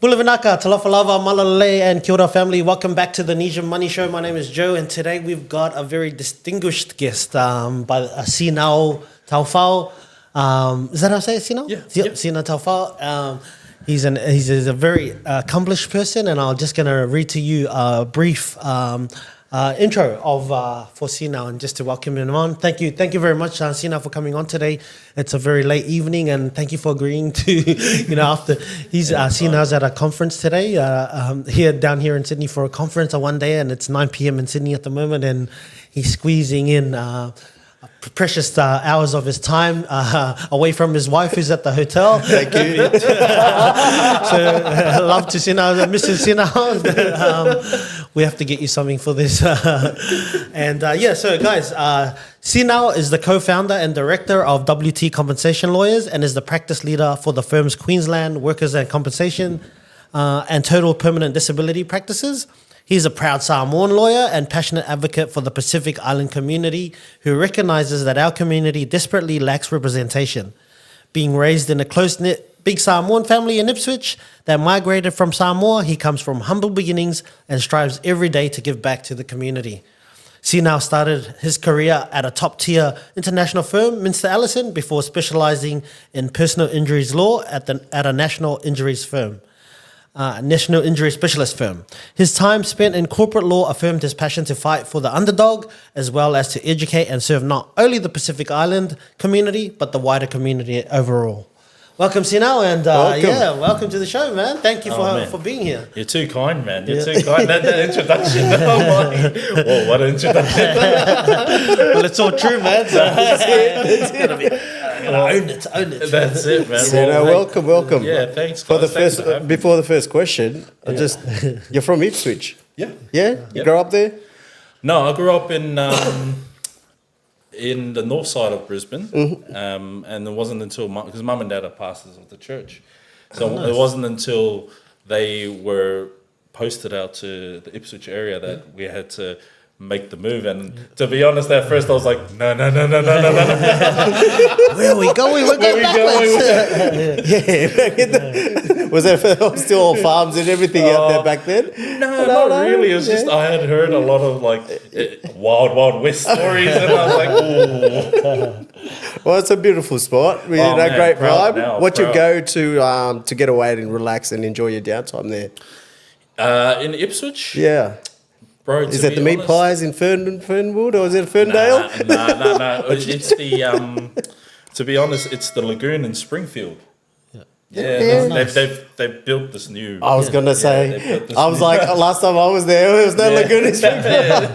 Pulavinaka, Talafalava, Malalele, and Kia ora family. Welcome back to the Nesian Money Show. My name is Joe, and today we've got a very distinguished guest by Sinaumea Taufao. Is that how I say it, Sinau? Yeah. Sinaumea Taufao. He's a very accomplished person, and I'm just going to read to you a brief intro of for Sinau, and just to welcome him on. Thank you very much, Sinau, for coming on today. It's a very late evening, and thank you for agreeing to, after Sinau's at a conference today, down here in Sydney for a conference on one day, and it's 9 p.m. in Sydney at the moment, and he's squeezing in precious hours of his time away from his wife who's at the hotel. Thank you. So love to Sinau, Mrs. Sinau. We have to get you something for this. So guys, Sinau is the co-founder and director of WT Compensation Lawyers and is the practice leader for the firm's Queensland Workers and Compensation and Total Permanent Disability practices. He's a proud Samoan lawyer and passionate advocate for the Pacific Island community who recognises that our community desperately lacks representation. Being raised in a close-knit big Samoan family in Ipswich that migrated from Samoa, he comes from humble beginnings and strives every day to give back to the community. Sinau started his career at a top-tier international firm, Minster Allison, before specialising in personal injuries law at a national injury specialist firm. His time spent in corporate law affirmed his passion to fight for the underdog, as well as to educate and serve not only the Pacific Island community, but the wider community overall. Welcome, Sinau, and welcome to the show, man. Thank you for being here. You're too kind, man. You're too kind. That introduction. Oh my! Whoa, what an introduction! Well, it's all true, man. So it's gonna be. Own it. That's it, man. Welcome. Yeah, thanks. For the Guys. before the first question, you're from Ipswich. Yeah. You grew up there. No, I grew up in the north side of Brisbane, and it wasn't until because mum and dad are pastors of the church, so it wasn't until they were posted out to the Ipswich area that we had to make the move. And to be honest, at first I was like, no. Where are we going? We're going backwards. Was there still all farms and everything out there back then? No, not really. It was just I had heard a lot of wild west stories, and I was like, ooh. Well, it's a beautiful spot. Great vibe. What you go to get away and relax and enjoy your downtime there? In Ipswich? Yeah. Bro, is it the meat pies in Fernwood, or is it Ferndale? No. It's the to be honest, it's the lagoon in Springfield. Yeah. Nice. They've built this new. I was gonna say. I was like, last time I was there was no lagoon in Springfield.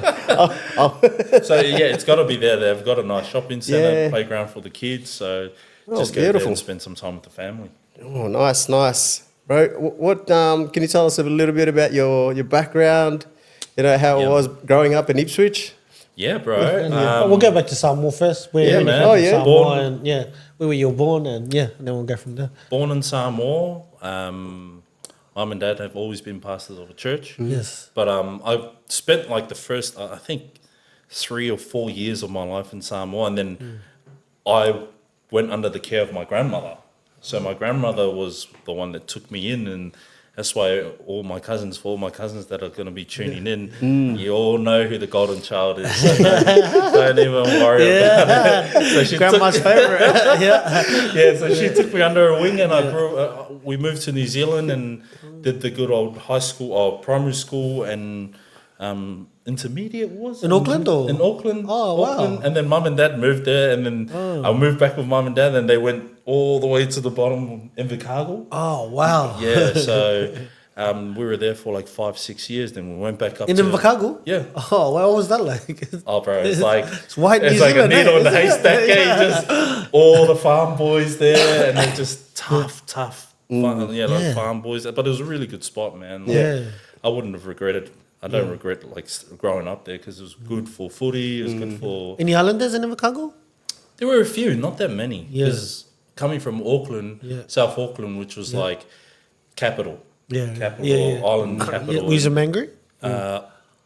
So it's got to be there. They've got a nice shopping centre, playground for the kids. So just go there and spend some time with the family. Oh, nice, bro. What can you tell us a little bit about your background? How it was growing up in Ipswich? Yeah, bro. We'll go back to Samoa first. Man. Samoa, where were you born? And then we'll go from there. Born in Samoa. Mum and dad have always been pastors of a church. Yes. But I've spent the first, I think, 3 or 4 years of my life in Samoa, and then I went under the care of my grandmother. So my grandmother was the one that took me in, and that's why for all my cousins that are going to be tuning in, you all know who the golden child is. So don't even worry about it. So Grandma's favourite. So she took me under her wing, and we moved to New Zealand and did the good old high school or primary school and intermediate was in Auckland or in Auckland. Oh wow! Auckland. And then mum and dad moved there, and then I moved back with mum and dad, and they went all the way to the bottom in Invercargill. Oh wow! Yeah, so we were there for 5-6 years. Then we went back up in Invercargill. Yeah. Oh, what was that like? Oh, bro, it's like it's white. It's like a needle in the haystack. Just all the farm boys there, and they're just tough. Farm boys. But it was a really good spot, man. I wouldn't have regretted. I don't regret growing up there because it was good for footy. It was good for. Any islanders in Invercargill? There were a few, not that many. Because coming from Auckland, South Auckland, which was capital. Island capital. Was it Mangere?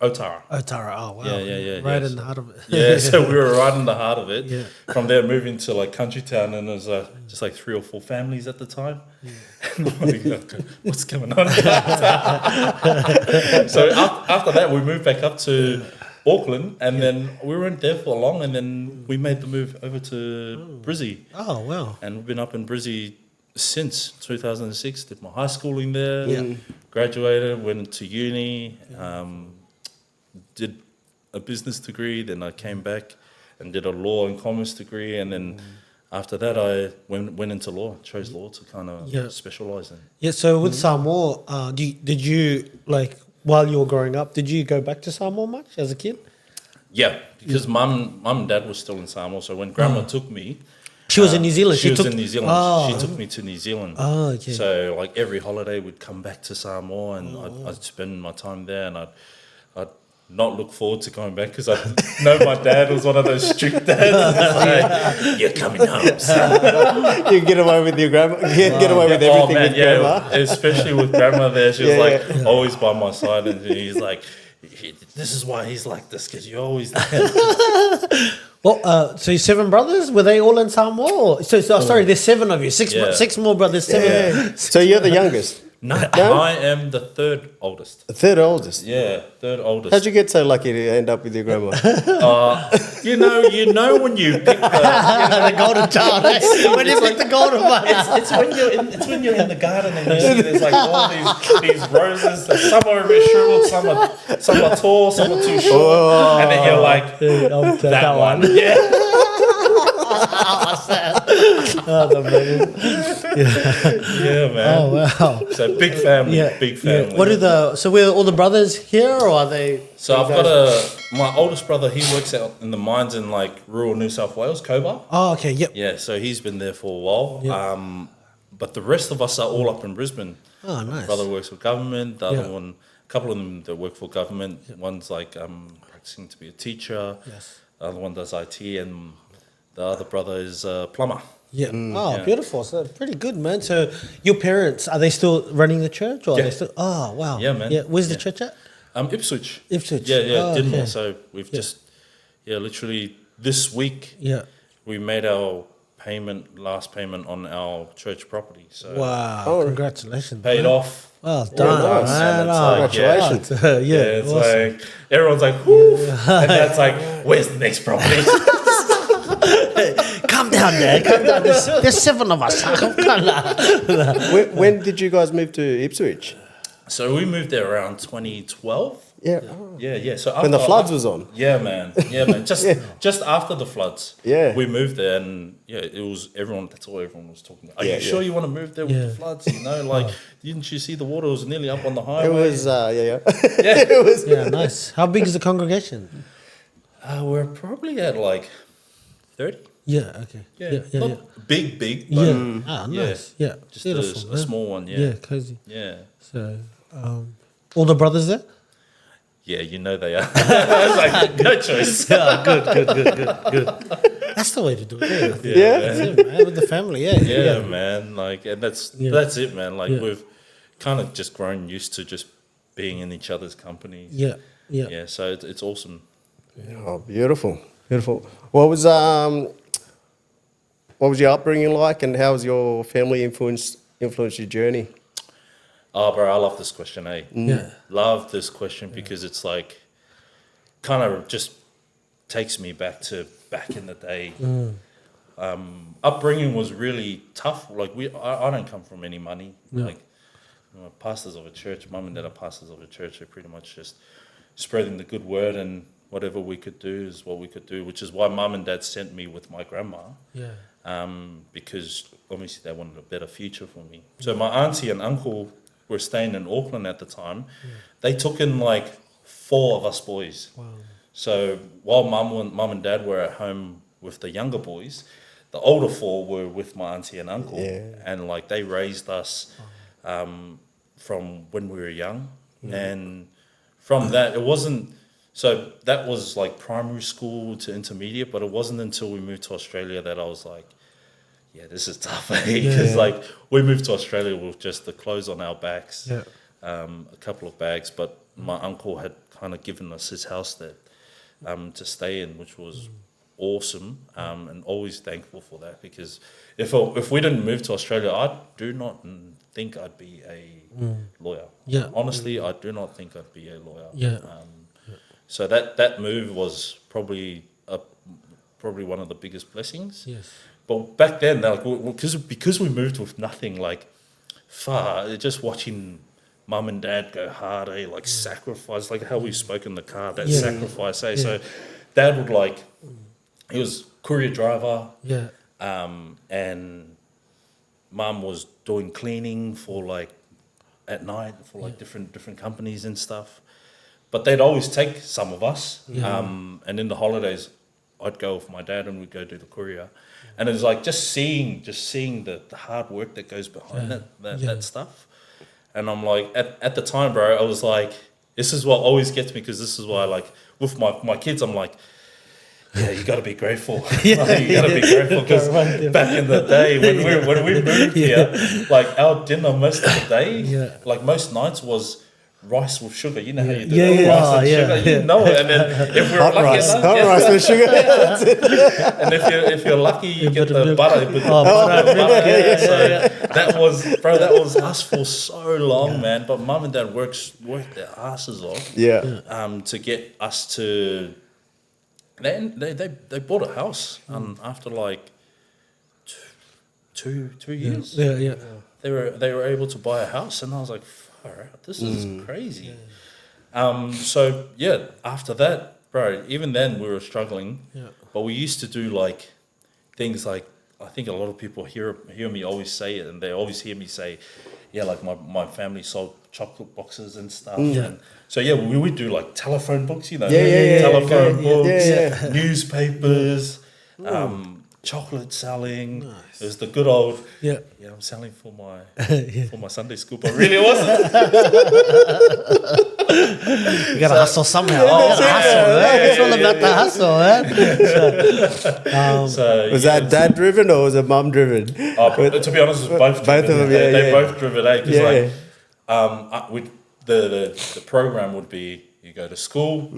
Otara. Otara. Oh wow. Yeah. Right in So- the heart of it. Yeah, so we were right in the heart of it. Yeah. From there, moving to like country town, and there was just like 3 or 4 families at the time. What's going on? So after that, we moved back up to Auckland, and then we weren't there for long, and then we made the move over to Brizzy, Oh wow. and we've been up in Brizzy since 2006. Did my high schooling there, Yeah. graduated, went to uni, did a business degree, then I came back and did a law and commerce degree, and then after that I went into law, chose law to kind of Yeah. specialise in. Yeah. So with Samoa, did you like while you were growing up? Did you go back to Samoa much as a kid? Yeah, because mum and dad was still in Samoa, so when grandma took me, She was in New Zealand. She was in New Zealand. Oh. She took me to New Zealand. Oh, okay. So like every holiday we'd come back to Samoa, and I'd spend my time there, and I'd not look forward to going back because I know my dad was one of those strict dads. Like, you're coming home, son. You can get away with your grandma. Get away with everything with grandma. Especially with grandma there. She was always by my side, and he's like, this is why he's like this, because you're always there. Well, so your 7 brothers, were they all in Samoa? Or, sorry, there's 7 of you. 6 Yeah. 6 more brothers. 7. Yeah. So you're the youngest, No, I am the third oldest. the third oldest. Yeah, third oldest. How'd you get so lucky to end up with your grandma? You know when you pick The golden child. When you pick the golden one. it's when you're in the garden and you see there's like all these roses. Some are a bit shriveled, some are tall, some are too short, and then you're like that one. Yeah. Yeah, man. Oh wow. So big family, big family. What are so we're all the brothers here, or are they? So I've got my oldest brother. He works out in the mines in like rural New South Wales, Cobar. Oh, okay. Yep. Yeah, so he's been there for a while. Yeah. But the rest of us are all up in Brisbane. Oh, nice. Brother works with government. The other Yeah. one, a couple of them that work for government. One's like practicing to be a teacher. Yes. The other one does IT, and the other brother is a plumber. Yeah. Oh, Yeah. beautiful. So pretty good, man. So your parents, are they still running the church, or are Yeah. they still? Oh, wow. Yeah, man. Yeah. Where's the Yeah. church at? Ipswich. Ipswich. Yeah, Oh, Dinmore. okay. So we've just, literally this week Yeah. we made our last payment on our church property. So Wow. Oh. Congratulations. paid man. off. Well done. nice. Man. And it's Oh, like, Congratulations. yeah. It's Awesome. like everyone's like, whoo, and that's like, where's the next property? Calm down, Dad. Calm down. There's 7 of us. When did you guys move to Ipswich? So we moved there around 2012. Yeah. Yeah. So When the after- floods was on. Yeah, man. Just after the floods. Yeah. We moved there, and it was everyone. That's all everyone was talking about. Are Yeah, you sure yeah. you want to move there with Yeah. the floods? You know, like didn't you see the water was nearly up on the It highway? was, it was. Yeah, nice. How big is the congregation? We're probably at like 30. Yeah, okay. Yeah, not big, but Yeah. Ah, nice. Yeah. just Beautiful, a man. small one. Yeah, cozy. Yeah. So, all the brothers there? Yeah, you know they are. It's like no choice. Yeah, good. That's the way to do it. Yeah. Yeah. That's it, man. With the family, yeah. Yeah, man. Like, and that's it, man. Like, Yeah. we've kind of just grown used to just being in each other's company. Yeah. Yeah. So it's awesome. Oh, beautiful. What was your upbringing like, and how was your family influenced your journey? Oh, bro, I love this question, eh? Yeah. Love this question because it's like kind of just takes me back in the day. Upbringing was really tough. Like I don't come from any money. Yeah. Like pastors of a church, mum and dad are pastors of a church. They're pretty much just spreading the good word, and whatever we could do is what we could do. Which is why mum and dad sent me with my grandma. Yeah. Because obviously they wanted a better future for me. So my auntie and uncle were staying in Auckland at the time. They took in like 4 of us boys. Wow. So while mum and dad were at home with the younger boys, the older 4 were with my auntie and uncle. Yeah. And like they raised us from when we were young. And from that, it wasn't, so that was like primary school to intermediate, but it wasn't until we moved to Australia that I was like, yeah, this is tough, because we moved to Australia with just the clothes on our backs, Yeah. a couple of bags, but my uncle had kind of given us his house there to stay in, which was awesome, and always thankful for that, because if we didn't move to Australia, I do not think I'd be a lawyer. Yeah. Honestly, I do not think I'd be a lawyer. Yeah. So that move was probably one of the biggest blessings. Yes. But back then, like, because we moved with nothing, like, far, just watching mum and dad go hard, like sacrifice, like how we spoke in the car, that sacrifice, So dad would, like, he was courier driver, and mum was doing cleaning for, like, at night for, like, different companies and stuff. But they'd always take some of us, and in the holidays, I'd go with my dad and we'd go do the courier. And it was like just seeing the hard work that goes behind that stuff. And I'm like, at the time, bro, I was like, this is what always gets me, because this is why, like, with my kids, I'm like, yeah, you got to be grateful. You got to be grateful, because back in the day when we moved here, like, our dinner most of the day, like most nights, was rice with sugar. You know how you do rice and sugar. You know it. And then if we're lucky enough, rice with sugar. And if you're lucky, you get the butter. That was us for so long, man. But mum and dad worked their asses off. To get us to. They bought a house after like two years. They were able to buy a house, and I was like, this is crazy. So yeah, after that, bro, even then we were struggling. But we used to do like things like, I think a lot of people hear me always say it, and they always hear me say, like my family sold chocolate boxes and stuff. And so we would do like telephone books, telephone books, newspapers, chocolate selling. Nice. It was the good old. I'm selling for my Sunday school, but really it wasn't. You gotta hustle somehow. It's all about the hustle, man. Was that dad driven or was it mum driven? To be honest, it was both driven. Both of them, they both driven. Because the program would be, you go to school,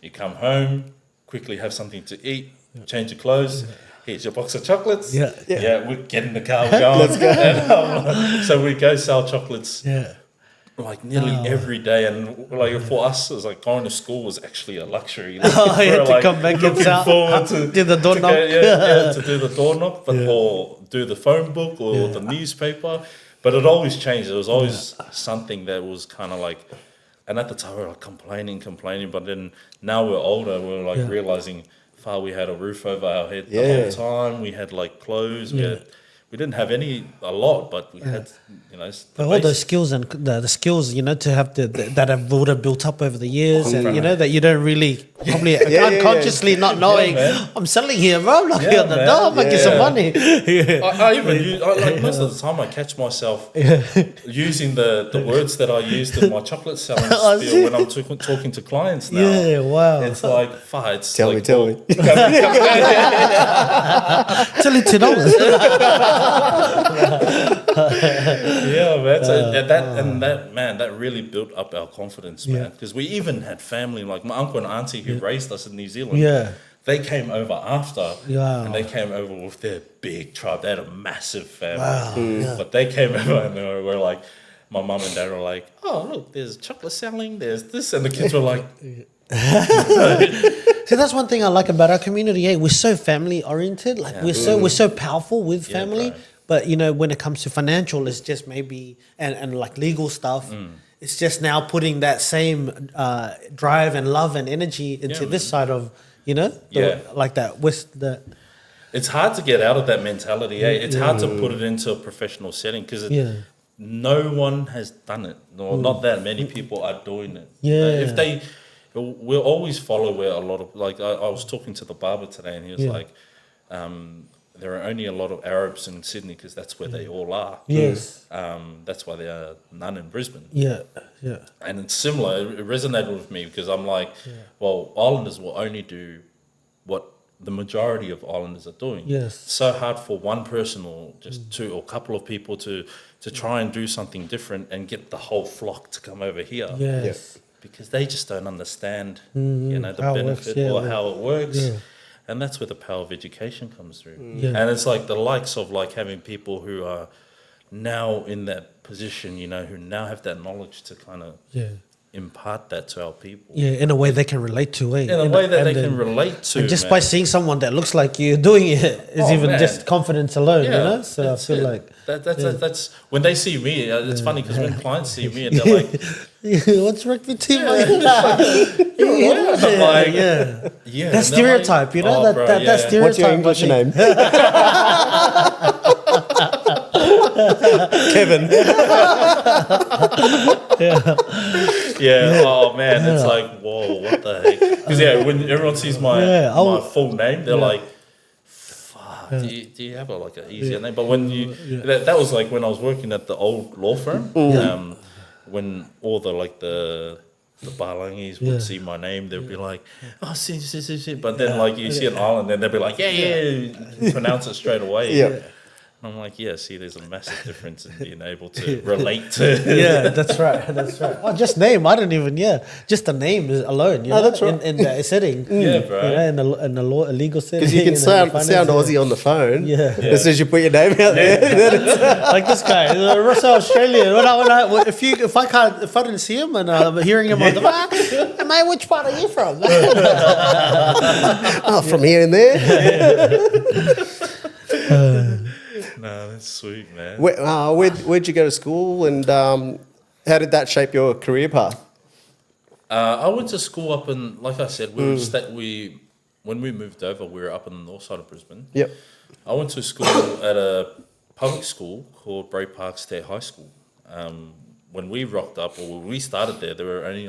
you come home, quickly have something to eat, change your clothes. Here's your box of chocolates. We get in the car, we're going. Let's go. And, so we go sell chocolates like nearly every day. And like for us, it was like going to school was actually a luxury. Like, you had to come back and sell, do the door knock. To do the door knock, or do the phone book or the newspaper. But it always changed. It was always something that was kind of like, and at the time we were like complaining. But then now we're older, we're like realizing, we had a roof over our head the whole time. We had like clothes. We didn't have a lot, but we had, But all those skills and the skills, to have that have built up over the years, and that you don't really probably unconsciously not knowing. I'm selling here, bro. I'm knocking on the door, I'm making some money. I even use, like most of the time, I catch myself using the words that I used in my chocolate selling spiel when I'm talking to clients now. Yeah, wow. It's like, tell me. Tell it $2. Man, that really built up our confidence, man. Because we even had family, like my uncle and auntie who raised us in New Zealand. They came over after, and they came over with their big tribe. They had a massive family, but they came over and they were like, my mum and dad were like, "Oh, look, there's chocolate selling, there's this," and the kids were like. See, that's one thing I like about our community. We're so family oriented. Like we're so powerful with family. Right. But when it comes to financial, it's just maybe and like legal stuff. It's just now putting that same drive and love and energy into this side of like that with the. It's hard to get out of that mentality. It's hard to put it into a professional setting because no one has done it. No, not that many people are doing it. If they. We'll always follow where a lot of, like, I was talking to the barber today and he was like, there are only a lot of Arabs in Sydney because that's where they all are. Yes. That's why there are none in Brisbane. Yeah. And it's similar. It resonated with me because I'm like, well, Islanders will only do what the majority of Islanders are doing. Yes. It's so hard for one person or just two or a couple of people to try and do something different and get the whole flock to come over here. Yes. because they just don't understand, the How it benefit works, or how it works. Yeah. And that's where the power of education comes through. Yeah. And it's like the likes of like having people who are now in that position, who now have that knowledge to kind of impart that to our people. Yeah, in a way they can relate to, In a way that they can relate to. And just man. by seeing someone that looks like you doing it is even man. just confidence alone, So I feel like... That's when they see me, it's funny because when clients see me and they're like, what's rugby team? I'm like, yeah. That stereotype, like, that stereotype. What's your English name? Kevin. Oh man, it's like, whoa, what the heck? Because when everyone sees my full name, they're like, fuck, do you have like an easier name? But when that was like when I was working at the old law firm, when all the Balangis would see my name, they'd be like, oh, see. But then like you see an island, then they'd be like, you pronounce it straight away. Yeah. And I'm like, see, there's a massive difference in being able to relate to. That's right. Oh, just name. I don't even. Just the name is alone. That's right. In the setting. Yeah, bro. In the law, legal setting. Because you can sound Aussie on the phone. As soon as you put your name out there. Like this guy, Russell Australian. If I didn't see him and I'm hearing him on the mate, which part are you from? From here and there. No, that's sweet, man. Where'd you go to school, and how did that shape your career path? I went to school up in, like I said, when we moved over, we were up in the north side of Brisbane. Yep. I went to school at a public school called Bray Park State High School. When we rocked up, or when we started there were only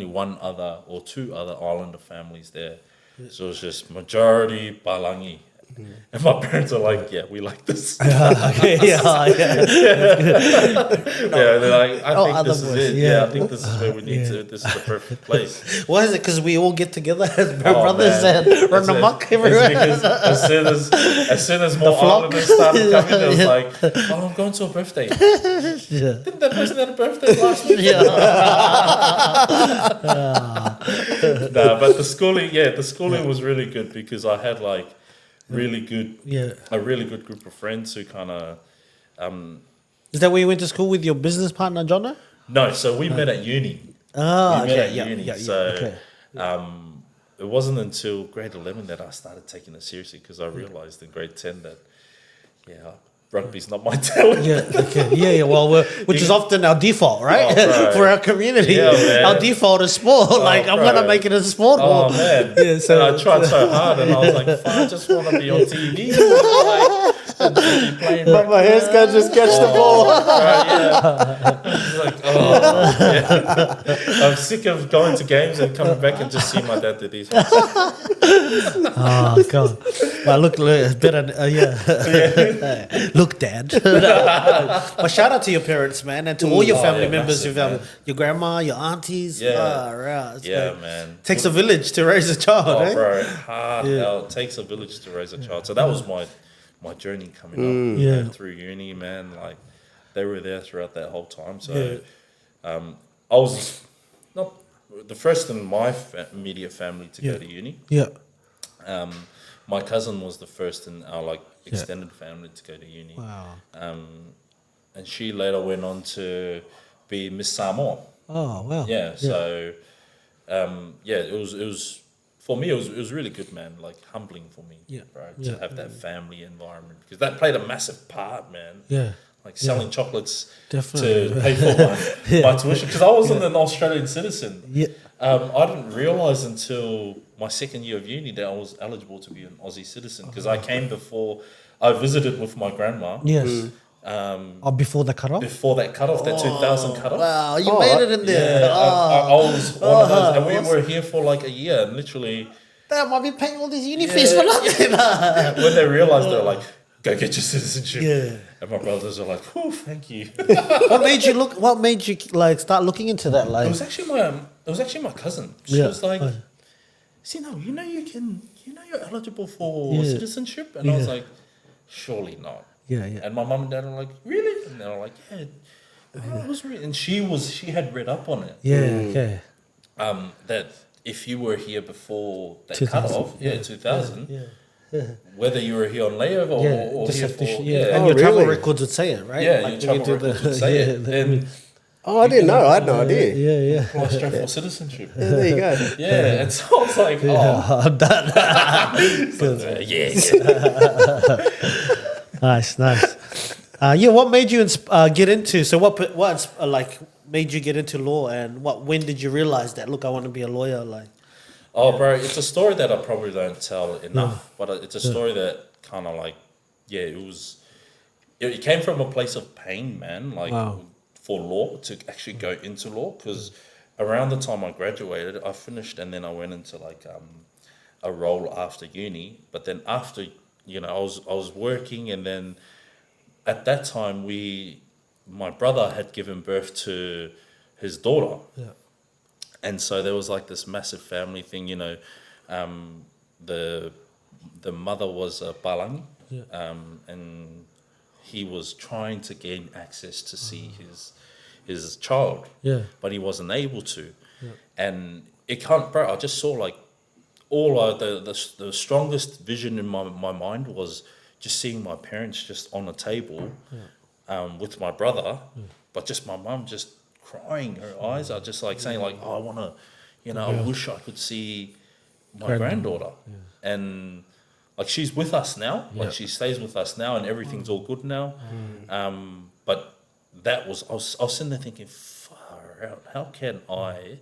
one other or two other Islander families there. So it was just majority Palangi. And my parents are like, we like this. They're like, I think this is it. I think this is where we need to. This is the perfect place. What is it? Because we all get together as brothers and run amok everywhere. Because as soon as more Islanders started coming, it was like, I'm going to a birthday. Didn't that person have a birthday last week? But the schooling was really good because I had a really good group of friends who kind of. Is that where you went to school with your business partner, Jono? No, so we met at uni. It wasn't until grade 11 that I started taking it seriously because I realised in grade 10 that rugby's not my talent. Which is often our default, right? For our community, our default is sport. I'm gonna make it a sport. Oh man! I tried so hard, and I was like, I just want to be on TV. But my hair's gonna just catch the ball. I'm sick of going to games and coming back and just seeing my dad do these things. Oh God! But look, it's better. Look, Dad. But shout out to your parents, man, and to all your family members. Your grandma, your aunties. Man. Takes a village to raise a child. Bro, it takes a village to raise a child. So that was my journey coming up through uni, man. They were there throughout that whole time. So I was not the first in my immediate family to go to uni. My cousin was the first in our extended family to go to uni. Wow. And she later went on to be Miss Samoa. Oh wow. So it was for me, it was really good, man. Humbling for me, right? To have that family environment because that played a massive part, man. Selling chocolates to pay for my tuition because I wasn't an Australian citizen. I didn't realise until my second year of uni that I was eligible to be an Aussie citizen because I came before I visited with my grandma. Yes. Before the cutoff? Before that cutoff, that 2000 cutoff. Wow, you made it in there. I was one of those, and we were here for a year, and literally. That might be paying all these uni fees for nothing. When they realised, they were like, "Go get your citizenship." And my brothers are like, "Oh, thank you." What made you start looking into that? It was actually my cousin. She was like, you're eligible for citizenship, and I was like, surely not. And my mum and dad are like, really? And they're like, And she had read up on it. Yeah, okay. That if you were here before that 2000, cut off, 2000, Yeah. whether you were here on layover or just here have for, to yeah, and your travel really? records would say it, right? yeah, Like your when travel you do records would say it. And Oh, I didn't know. I had no idea. Yeah. apply straight for citizenship. Yeah, there you go. Yeah, and so I was like, oh, I'm done. Nice. Yeah, what made you get into? So what like made you get into law, and when did you realize that? Look, I want to be a lawyer. Like, bro, it's a story that I probably don't tell enough, but it's a story that kind of like, it came from a place of pain, man. Like for law to actually go into law, because around the time I graduated, I finished and then I went into like a role after uni. But then after I was working, and then at that time my brother had given birth to his daughter. Yeah. And so there was like this massive family thing, the mother was a palangi, and he was trying to gain access to see his child, but he wasn't able to. Yeah. And it can't, bro, I just saw like the strongest vision in my mind was just seeing my parents just on a table with my brother, but just my mum just crying, her eyes are just like saying like, oh, I want to, I wish I could see my granddaughter. And like she's with us now, like she stays with us now, and everything's all good now. But that was I was sitting there thinking, far out, how can I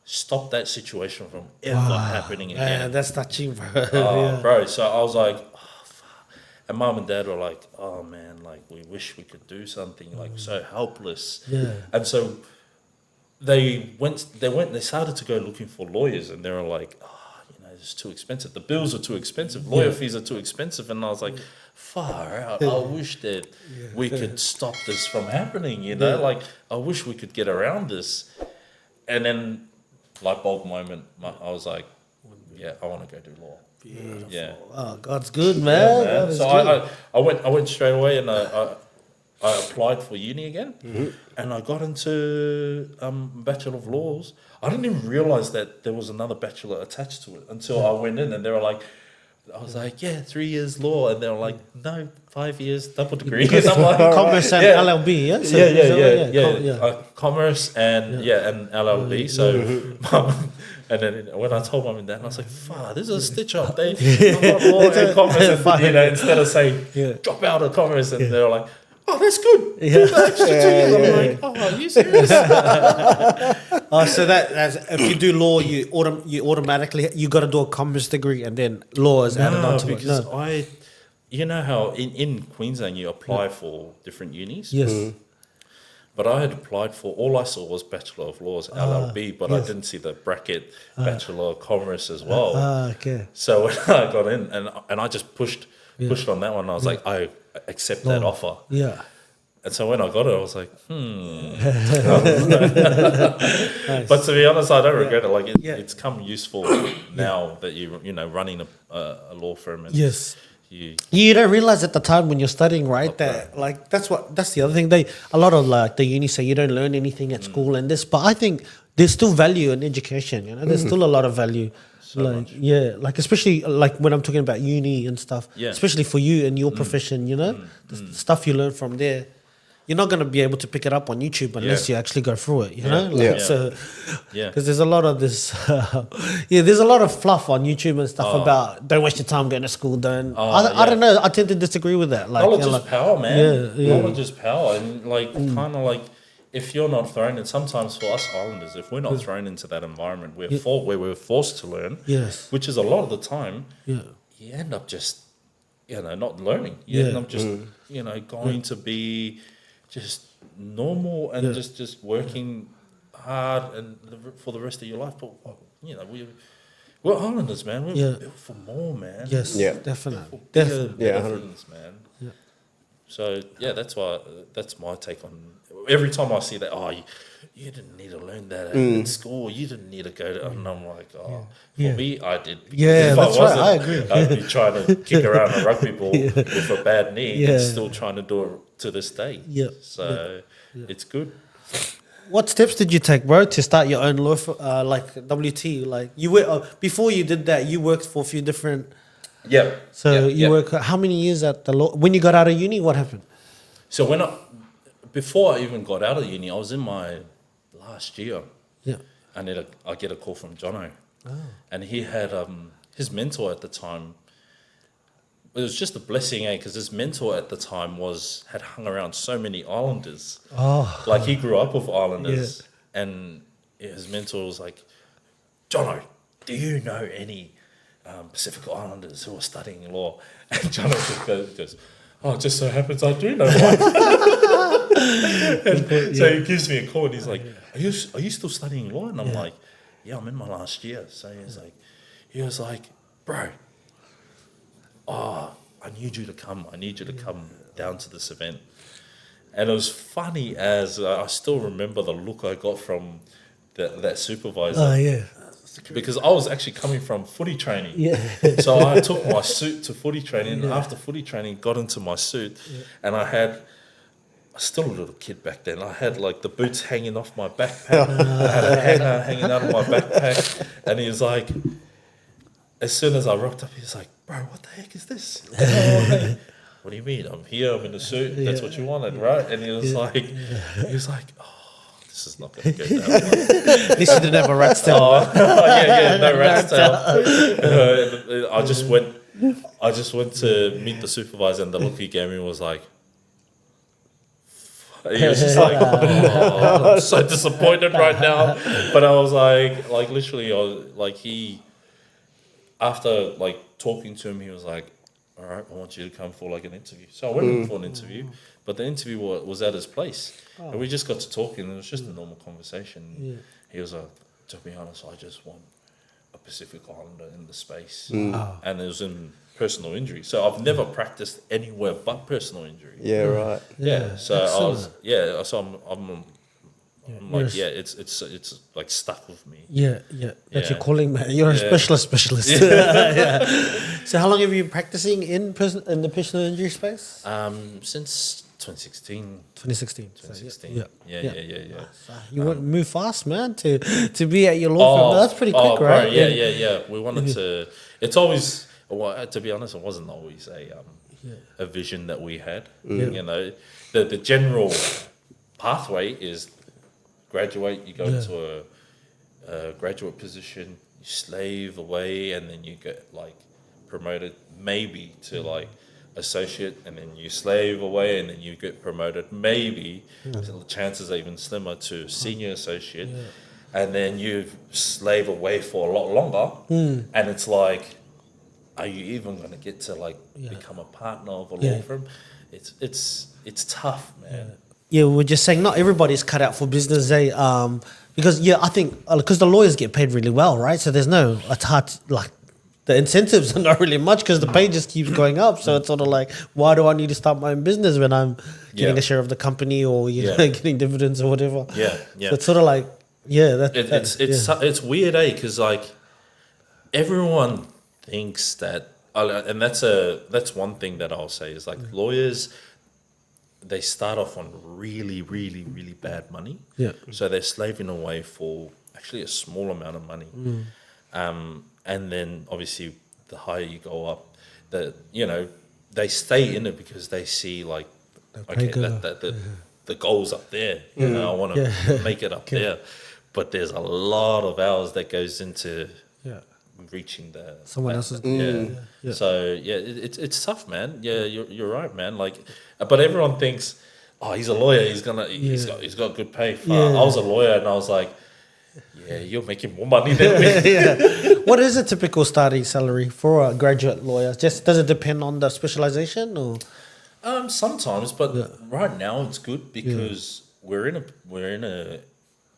stop that situation from ever happening again? Man, that's touching, bro. Bro, so I was like, oh, fuck. And mum and dad were like, oh man, like we wish we could do something, like so helpless. Yeah. And so they started to go looking for lawyers, and they were like, oh, it's too expensive. The bills are too expensive. Lawyer fees are too expensive. And I was like, far out. I wish that we could stop this from happening, like I wish we could get around this. And then light bulb moment, I was like, I want to go do law. Beautiful. Yeah. Oh, God's good, man. Yeah, man. So I went straight away, and I applied for uni again, and I got into Bachelor of Laws. I didn't even realize that there was another bachelor attached to it until I went in, and they were like, I was like, 3 years law, and they were like, no, 5 years double degree. And I'm like, Commerce and LLB, yeah? So Commerce and and LLB. So, and then when I told mum and dad, I was like, fuck, this is a stitch up. They got law and commerce, and, instead of saying, drop out of commerce, and they were like, oh, that's good. I'm like, oh, are you serious? So that's if you do law, you automatically you got to do a commerce degree, and then law is added onto it. Because you know how in Queensland you apply for different unis. Yes. But I had applied for, all I saw was Bachelor of Laws, LLB, but I didn't see the bracket Bachelor of Commerce as well. Okay. So when I got in, and I just pushed on that one, I was like, I accept that offer. Yeah. And so when I got it, I was like, But to be honest, I don't regret it. Like it's come useful now that you're running a law firm. And you don't realize at the time when you're studying, right? That like that's the other thing. A lot of like the uni say you don't learn anything at school and this, but I think there's still value in education. There's still a lot of value. Like especially like when I'm talking about uni and stuff, especially for you and your profession, the stuff you learn from there, you're not going to be able to pick it up on YouTube unless you actually go through it, So, because there's a lot of this, there's a lot of fluff on YouTube and stuff about don't waste your time going to school. I don't know. I tend to disagree with that. Like, knowledge is power, man. Knowledge is power, and like kind of like. If you're not thrown in, sometimes for us Islanders, if we're not thrown into that environment where we're forced to learn, which is a lot of the time, you end up just, not learning. You end up just, going to be just normal and just working hard and for the rest of your life. But, we're Islanders, man. We're built for more, man. Yes, definitely. Bigger things, man. So that's my take on. Every time I see that, you didn't need to learn that at school. You didn't need to go to, and I'm like, for me, I did. Yeah, If that's I wasn't, right. I agree. I'd be trying to kick around a rugby ball with a bad knee and still trying to do it to this day. Yeah. So it's good. What steps did you take, bro, to start your own law, like WT? Like you were before you did that, you worked for a few different. Yeah. So you work how many years at the law? When you got out of uni, what happened? So before I even got out of uni, I was in my last year. Yeah. And then I get a call from Jono, and he had his mentor at the time. It was just a blessing, because his mentor at the time had hung around so many Islanders. Oh. Like he grew up with Islanders, and his mentor was like, Jono, do you know any Pacific Islanders who are studying law? And Jono just goes, oh, it just so happens I do know one. So he gives me a call and he's like, are you still studying law? And I'm like, yeah, I'm in my last year. So he was like, bro, I need you to come. I need you to come down to this event. And it was funny as I still remember the look I got from that supervisor. Oh, yeah. Because I was actually coming from footy training. Yeah. So I took my suit to footy training. And after footy training, got into my suit. And I was still a little kid back then. I had like the boots hanging off my backpack. I had a hanger hanging out of my backpack. And he was like, as soon as I rocked up, he was like, bro, what the heck is this? What do you mean? I'm here, I'm in a suit. That's what you wanted, right? And he was like, oh, this is not going to go down well. At least you didn't have a rat's tail. No rat's tail. I just went to meet the supervisor, and the look he gave me was like, he was just like, oh, I'm so disappointed right now. But I was like literally, after like talking to him, he was like, all right, I want you to come for like an interview. So I went in for an interview, but the interview was at his place. And we just got to talking, and it was just a normal conversation. He was like, to be honest, I just want a Pacific Islander in the space. And it was in personal injury. So I've never practiced anywhere but personal injury. Yeah, right. Yeah. So excellent. I'm like, it's like stuck with me. That's your calling, man. You're a specialist. So how long have you been practicing in the personal injury space? Since 2016. 2016. 2016. Yeah. You want to move fast, man, to be at your law firm. That's pretty quick, right? Bro, yeah. We wanted to. It's always, to be honest, it wasn't always a vision that we had. You know, the general pathway is graduate, you go to a graduate position, you slave away, and then you get like promoted maybe to like associate, and then you slave away, and then you get promoted maybe, the chances are even slimmer, to senior associate, and then you slave away for a lot longer, and it's like, are you even going to get to like become a partner of a law firm? It's tough, man. Yeah, we're just saying not everybody's cut out for business, because I think because the lawyers get paid really well, right? So it's hard like the incentives are not really much because the pay just keeps going up. So it's sort of like, why do I need to start my own business when I'm getting a share of the company or getting dividends or whatever? Yeah. So it's sort of like it's weird, because like everyone thinks that, and that's one thing that I'll say is like lawyers, they start off on really, really, really bad money. Yeah. So they're slaving away for actually a small amount of money. And then obviously the higher you go up, they stay in it because they see like, okay, the goal's up there. You know, I want to make it up there. But there's a lot of hours that goes into reaching someone else's goal. So it's tough, man. Yeah, you're right, man. Like, but everyone thinks, oh, he's a lawyer. He's got good pay. I was a lawyer, and I was like, yeah, you're making more money than me. What is a typical starting salary for a graduate lawyer? Does it depend on the specialization or? Sometimes, but right now it's good because we're in a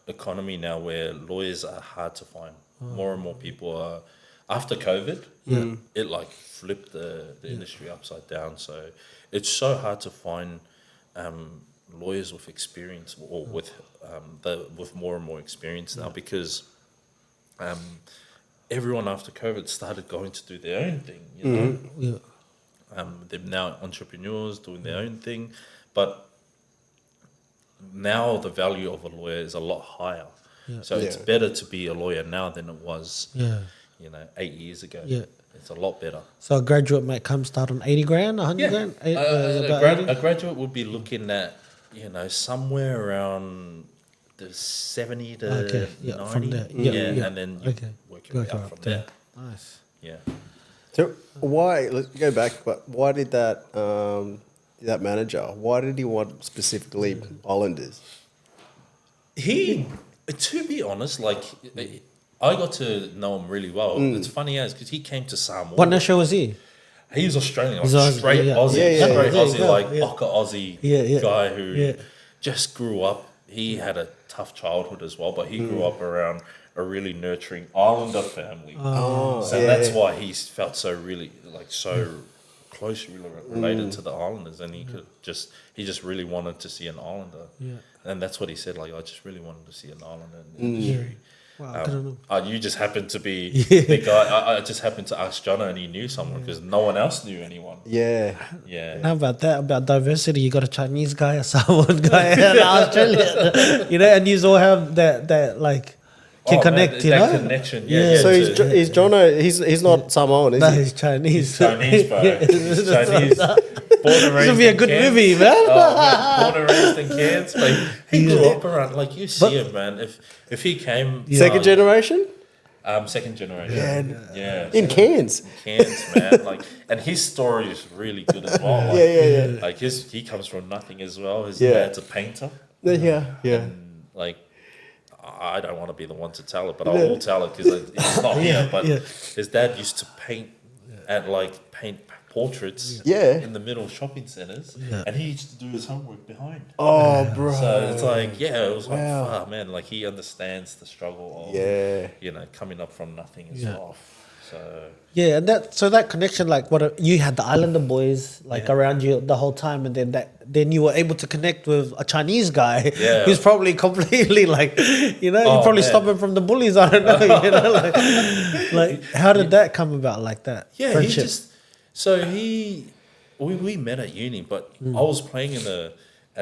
economy now where lawyers are hard to find. More and more people are. After COVID, it like flipped the industry upside down. So it's so hard to find lawyers with experience or with more and more experience now because everyone after COVID started going to do their own thing. You know, they're now entrepreneurs doing their own thing, but now the value of a lawyer is a lot higher. So it's better to be a lawyer now than it was, 8 years ago. It's a lot better. So a graduate might come start on 80 grand, 100 grand? A graduate would be looking at, somewhere around the 70 to 90. From there. And then you work your way up from there. Nice. Yeah. So why? Let's go back. But why did that manager? Why did he want specifically Islanders? To be honest, like I got to know him really well. It's funny because he came to Samoa. What national was he? He was Australian, He's like Aussie, straight Aussie, Aussie, Ocker Aussie guy who just grew up. He had a tough childhood as well, but he grew up around a really nurturing Islander family. That's why he felt so closely related to the Islanders, and he just really wanted to see an Islander. And that's what he said. Like, I just really wanted to see an Islander in the industry. Wow, you just happened to be the guy. I just happened to ask Jono, and he knew someone because no one else knew anyone. Yeah. How about that? About diversity, you got a Chinese guy, a Samoan guy, and an Australian. And you all have that like can connect. That connection. So he's Jono. He's not Samoan, is he? He's Chinese. He's Chinese, bro. He's Chinese. This would be a good movie, man. Born and raised in Cairns, but he grew up around. Like you see him, man. If he came second generation. Second generation. Yeah. In Cairns. Cairns, man. Like, and his story is really good as well. Like, Like he comes from nothing as well. His dad's a painter. Yeah. And, like, I don't want to be the one to tell it, but I will tell it because he's not here. But his dad used to paint paint portraits in the middle of shopping centres, and he used to do his homework behind. Oh, bro! So it's like, it was like, wow, man, like he understands the struggle of coming up from nothing as well. So and that connection, like you had the Islander boys around you the whole time, and then you were able to connect with a Chinese guy who's probably completely you probably stop him from the bullies. I don't know, like how did that come about like that? Yeah, friendship? We met at uni, but I was playing in a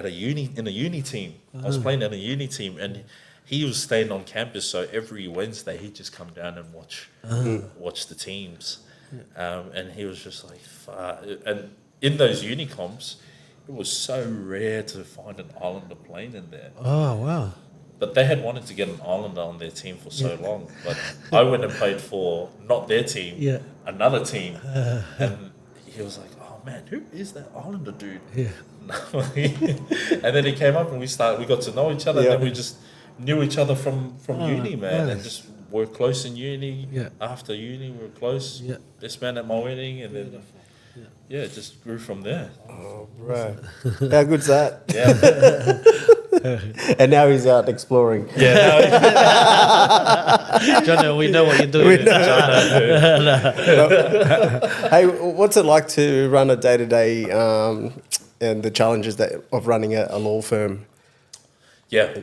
uni team. I was playing in a uni team, and he was staying on campus. So every Wednesday he'd just come down and watch the teams, and he was just like, and in those uni comps, it was so rare to find an Islander playing in there. Oh wow! But they had wanted to get an Islander on their team for so long. But I went and played for not their team, another team. And he was like, oh man, who is that Islander dude? And then he came up and we got to know each other. And then we just knew each other from uni, man. Nice. And just were close in uni. After uni, we were close. Best man at my wedding. And then, it just grew from there. Oh, bro. How good's that? Yeah. And now he's out exploring. Jono, we know what you're doing. Hey, what's it like to run a day-to-day and the challenges of running a law firm? Yeah,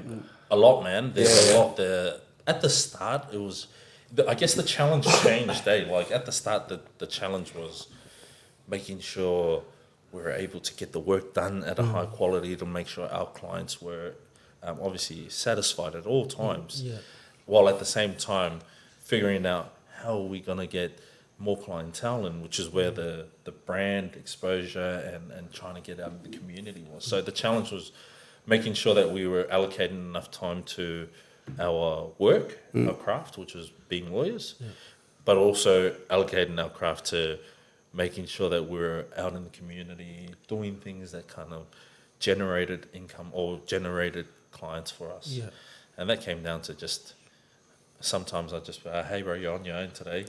a lot, man. There's a lot there. At the start, it was... I guess the challenge changed, Like, at the start, the challenge was making sure we were able to get the work done at a high quality to make sure our clients were obviously satisfied at all times, while at the same time figuring out how are we going to get more clientele in, which is where the brand exposure and trying to get out in the community was. So the challenge was making sure that we were allocating enough time to our work, our craft, which was being lawyers, but also allocating our craft to making sure that we're out in the community doing things that kind of generated income or generated clients for us. Yeah. And that came down to just, sometimes I just, hey bro, you're on your own today.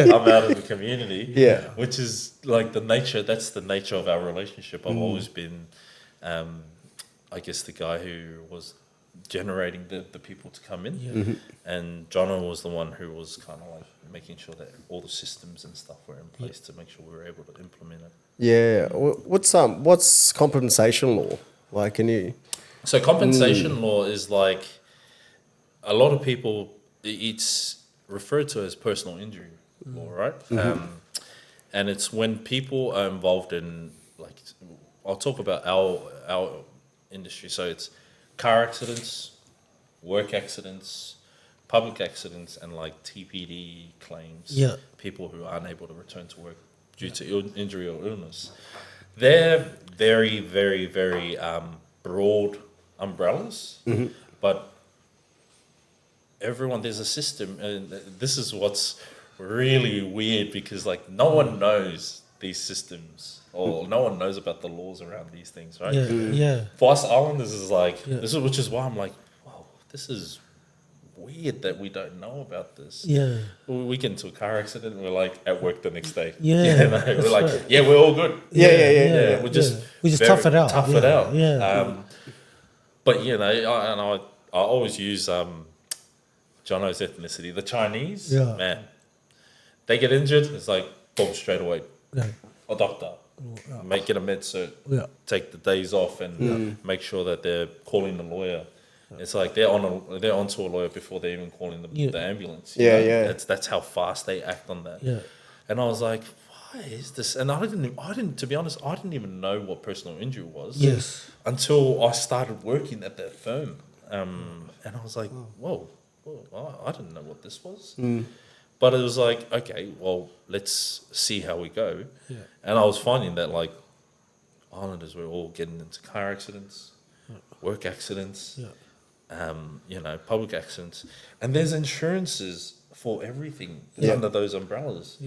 I'm out in the community. Yeah. Which is like that's the nature of our relationship. I've always been, I guess, the guy who was generating the people to come in. And Jono was the one who was kind of like making sure that all the systems and stuff were in place to make sure we were able to implement it. Yeah. What's compensation law? Like, can you... So compensation law is like, a lot of people, it's referred to as personal injury law, right? And it's when people are involved in, like, I'll talk about our industry. So it's car accidents, work accidents, public accidents, and like TPD claims. Yeah. People who aren't able to return to work due to injury or illness. They're very, very, very broad umbrellas, but there's a system, and this is what's really weird, because like no one knows these systems, or no one knows about the laws around these things, right? For us islanders, is like which is why I'm like, wow, this is weird that we don't know about this. We get into a car accident and we're like at work the next day. We're like, right. We're all good. We just tough it out. Tough it out. But I always use Jono's ethnicity, the Chinese. Man, they get injured, it's like boom, straight away. A doctor, get a med cert, take the days off, and make sure that they're calling the lawyer. It's like they're onto a lawyer before they're even calling the ambulance. That's how fast they act on that. And I was like, why is this? And I didn't. To be honest, I didn't even know what personal injury was. Until I started working at that firm, and I was like, whoa, I didn't know what this was. But it was like, okay, well, let's see how we go. And I was finding that like islanders were all getting into car accidents, work accidents. Public accidents, and there's insurances for everything under those umbrellas.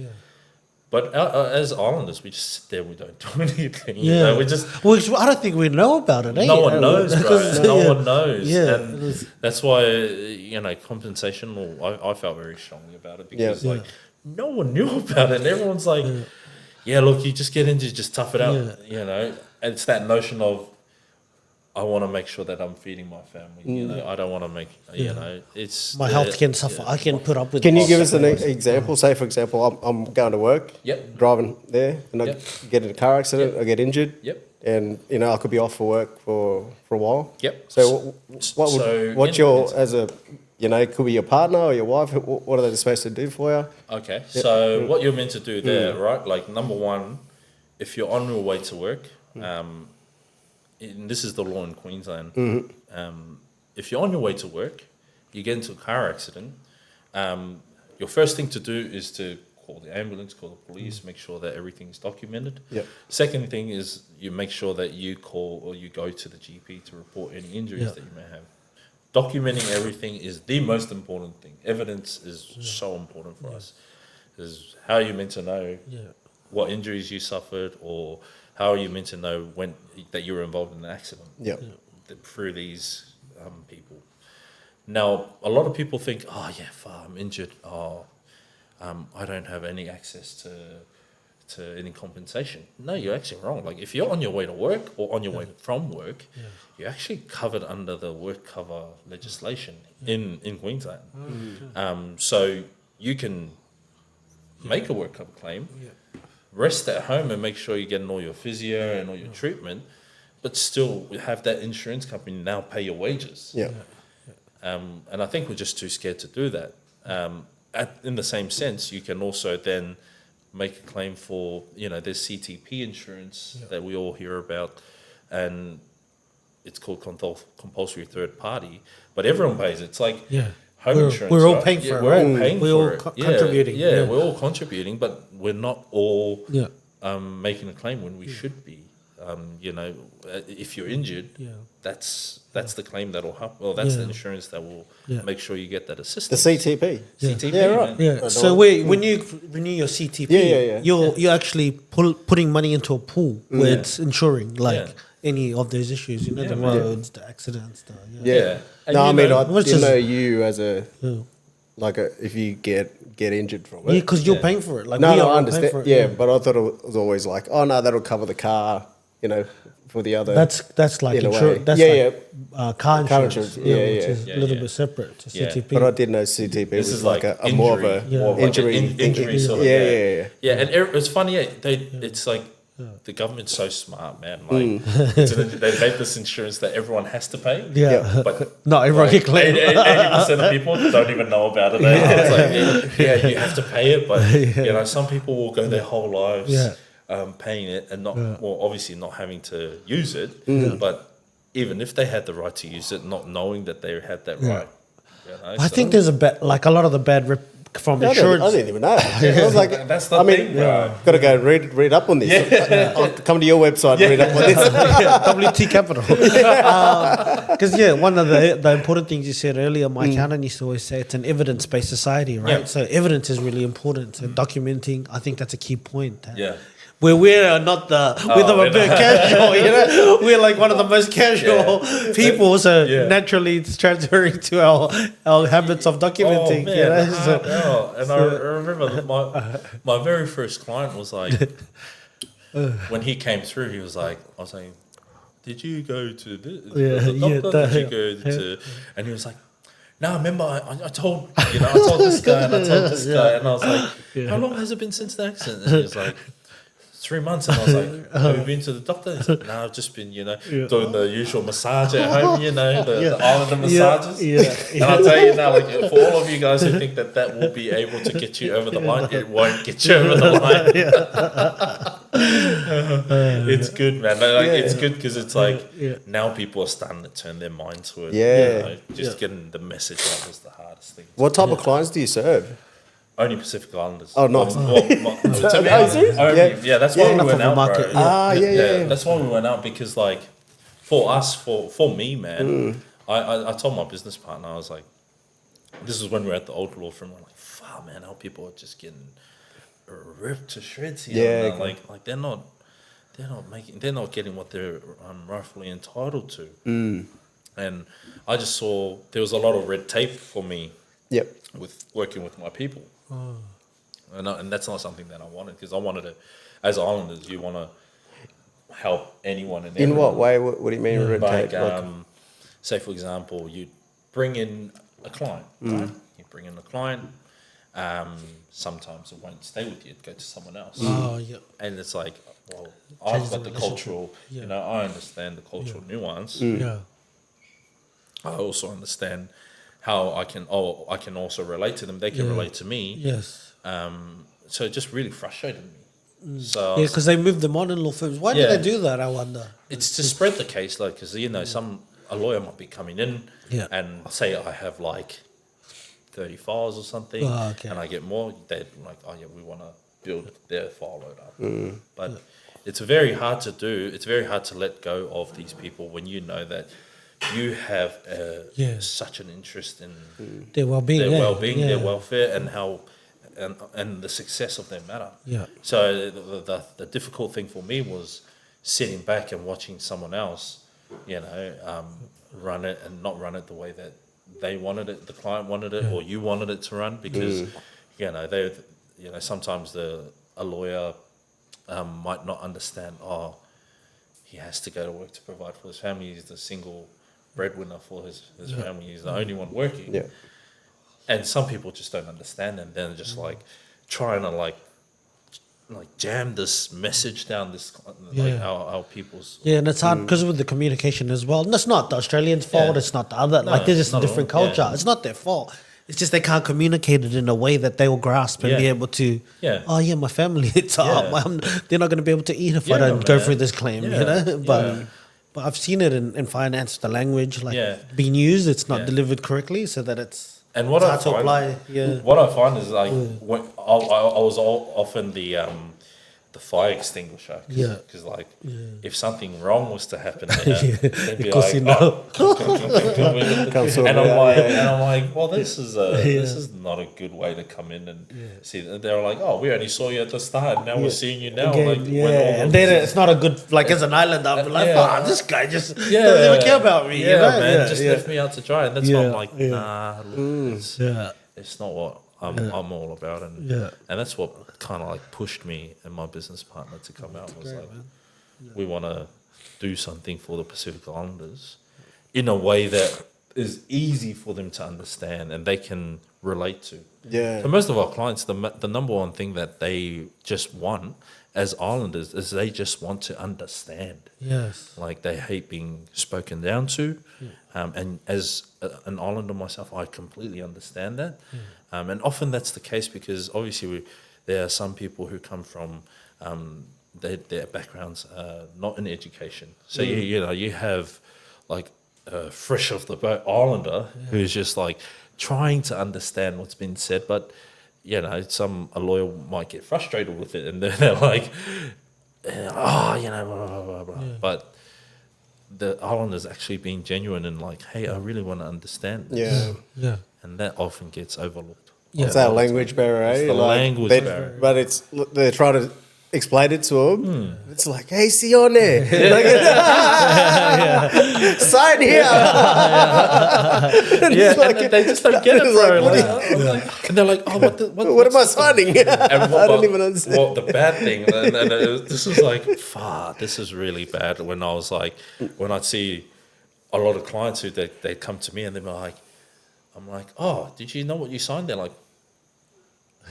But as islanders, we just sit there, we don't do anything. We just. Well, I don't think we know about it. No one knows, bro. No one knows. And that's why compensation law. I felt very strongly about it, because like no one knew about it. And everyone's like, look, you just get injured, just tough it out. And it's that notion of, I want to make sure that I'm feeding my family. I don't want to make, it's... My health can suffer. I can put up with it. Can you give us an example? Say, for example, I'm going to work, driving there, and I get in a car accident, I get injured, and, I could be off for work for a while. So what's your, as a, it could be your partner or your wife, what are they supposed to do for you? Okay, so what you're meant to do there, right? Like, number one, if you're on your way to work, and this is the law in Queensland. If you're on your way to work, you get into a car accident, your first thing to do is to call the ambulance, call the police, make sure that everything is documented. Second thing is you make sure that you call or you go to the GP to report any injuries that you may have. Documenting everything is the most important thing. Evidence is so important for us. Is how are you meant to know what injuries you suffered, or how are you meant to know that you were involved in an accident? Through these people. Now, a lot of people think, I'm injured. I don't have any access to any compensation. No, you're actually wrong. Like, if you're on your way to work or on your way from work, you're actually covered under the work cover legislation in Queensland. So you can make a work cover claim, rest at home and make sure you're getting all your physio and all your treatment, but still have that insurance company now pay your wages. And I think we're just too scared to do that. In the same sense, you can also then make a claim for, there's CTP insurance that we all hear about, and it's called compulsory third party, but everyone pays it. It's like home insurance. We're all paying for it, we're right? all paying we're for all it. Contributing. We're all contributing, but we're not all making a claim when we should be. If you're injured, that's the claim that'll help. Well, that's the insurance that will make sure you get that assistance. The CTP. CTP, right. So when you renew your CTP, you're actually putting money into a pool where it's insuring any of those issues. The roads, the accidents. No, I mean, I know you as a if you get injured from it. Because you're paying for it. I understand. But I thought it was always like, oh no, that'll cover the car, for the other. That's like in a way. insurance. That's car insurance. Yeah, which is a little bit separate to CTP. But I didn't know CTP This was is like a more of a injury. Injury sort of. Yeah. And it's funny. It's like the government's so smart, man. Like they made this insurance that everyone has to pay. Yeah, but not everyone can claim. 80% of people don't even know about it. It's like, you have to pay it, but you know, some people will go their whole lives paying it and not, well, obviously not having to use it. But even if they had the right to use it, not knowing that they had that right. You know, I think there's a lot of the bad from insurance. I didn't even know. I was like, that's the thing, bro. Got to go read up on this. I'll come to your website and read up on this. WT Capital. Because one of the important things you said earlier, my accountant used to always say it's an evidence-based society, right? So evidence is really important. So documenting, I think that's a key point. Where we're not we're a bit casual, you know. We're like one of the most casual people, so naturally it's transferring to our habits of documenting. Oh, man, you know? And I remember my very first client was like, when he came through, he was like, I was saying, did you go to the doctor? Did you go to? And he was like, no, remember I told this guy and I told this guy, and I was like, how long has it been since the accident? And he was like, 3 months. And I was like, have you been to the doctor? He's like, no, I've just been, doing the usual massage at home, the islander massages. And I'll tell you now, like, for all of you guys who think that will be able to get you over the line, it won't get you over the line. It's good, man. Like, it's good because it's like now people are starting to turn their mind to it. Just getting the message out was the hardest thing. What type of clients do you serve? Only Pacific Islanders. Oh, nice. That's why we went out, market, bro. That's why we went out because, like, for us, for me, man, I told my business partner, I was like, this is when we were at the old law firm. I'm like, fuck, man, how people are just getting ripped to shreds here. Like they're not getting what they're rightfully entitled to. And I just saw there was a lot of red tape for me. With working with my people. And that's not something that I wanted, because I wanted to, as islanders, you want to help anyone and everyone. In what way? What do you mean red tape? Say, for example, you bring in a client, right? You bring in a client, sometimes it won't stay with you, it goes to someone else. And it's like, well, I've got the cultural, I understand the cultural nuance. I also understand how I can also relate to them. They can relate to me. Yes. So it just really frustrated me. So because they moved them on in law firms. Why do they do that? I wonder. It's to spread the case, like, because a lawyer might be coming in and say I have like 30 files or something, and I get more. They're like, we want to build their file load up. But it's very hard to do. It's very hard to let go of these people when you know that you have such an interest in their well-being, their welfare, and how and the success of their matter. So the difficult thing for me was sitting back and watching someone else, run it and not run it the way that they wanted it, the client wanted it, or you wanted it to run, because sometimes a lawyer might not understand. He has to go to work to provide for his family. He's the single breadwinner for his family. He's the only one working. And some people just don't understand, and then just like trying to like jam this message down this our people's and it's hard because with the communication as well. And it's not the Australians' fault. It's not the other. They're just a different culture. It's not their fault. It's just they can't communicate it in a way that they will grasp and be able to. My family. It's they're not going to be able to eat if I don't go through this claim. But I've seen it in finance, the language being used. It's not delivered correctly, so that it's. And what I find is like when I was often the fire extinguisher, because if something wrong was to happen there, they'd be like, and I'm like, well, this is not a good way to come in and see. They're like, we only saw you at the start, and now we're seeing you now. Again, and then it's not a good, as an island, I'll be like, this guy just doesn't even care about me. Man, just left me out to dry, and that's why I'm like, nah, it's not what I'm all about, and that's what kind of like pushed me and my business partner to come out. Was we want to do something for the Pacific Islanders in a way that is easy for them to understand and they can relate to. Yeah. So most of our clients, the number one thing that they just want as islanders is they just want to understand. Yes. Like they hate being spoken down to. And as an islander myself, I completely understand that. And often that's the case because obviously there are some people who come from their backgrounds not in education. So you have like a fresh off the boat islander who's just like trying to understand what's been said, but a lawyer might get frustrated with it, and they're like, blah, blah, blah, blah. Yeah. But the islanders actually being genuine and like, hey, I really want to understand this. Yeah. And that often gets overlooked. Yeah. It's that language barrier, eh? It's the language barrier. But they're trying to explain it to them. It's like, hey, Sione, sign here. And they just don't get it, bro. And they're like, oh, what am I signing? I don't even understand. Well, the bad thing, this is like, this is really bad. When I was like, when I'd see a lot of clients who they come to me and they're like, I'm like, oh, did you know what you signed? They're like,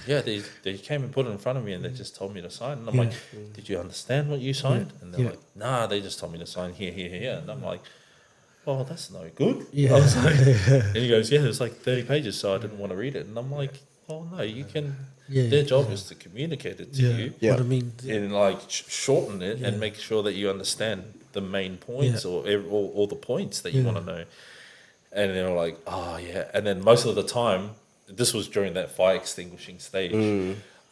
yeah, they came and put it in front of me and they just told me to sign. And I'm like, did you understand what you signed? And they're like, nah, they just told me to sign here, here, here. And I'm like, well, that's no good. Yeah. I was like, and he goes, yeah, there's like 30 pages, so I didn't want to read it. And I'm like, well, no, you can. Their job is to communicate it to you. Yeah. What I mean. And like shorten it and make sure that you understand the main points or the points that you want to know. And they're like, oh, yeah. And then most of the time, this was during that fire extinguishing stage,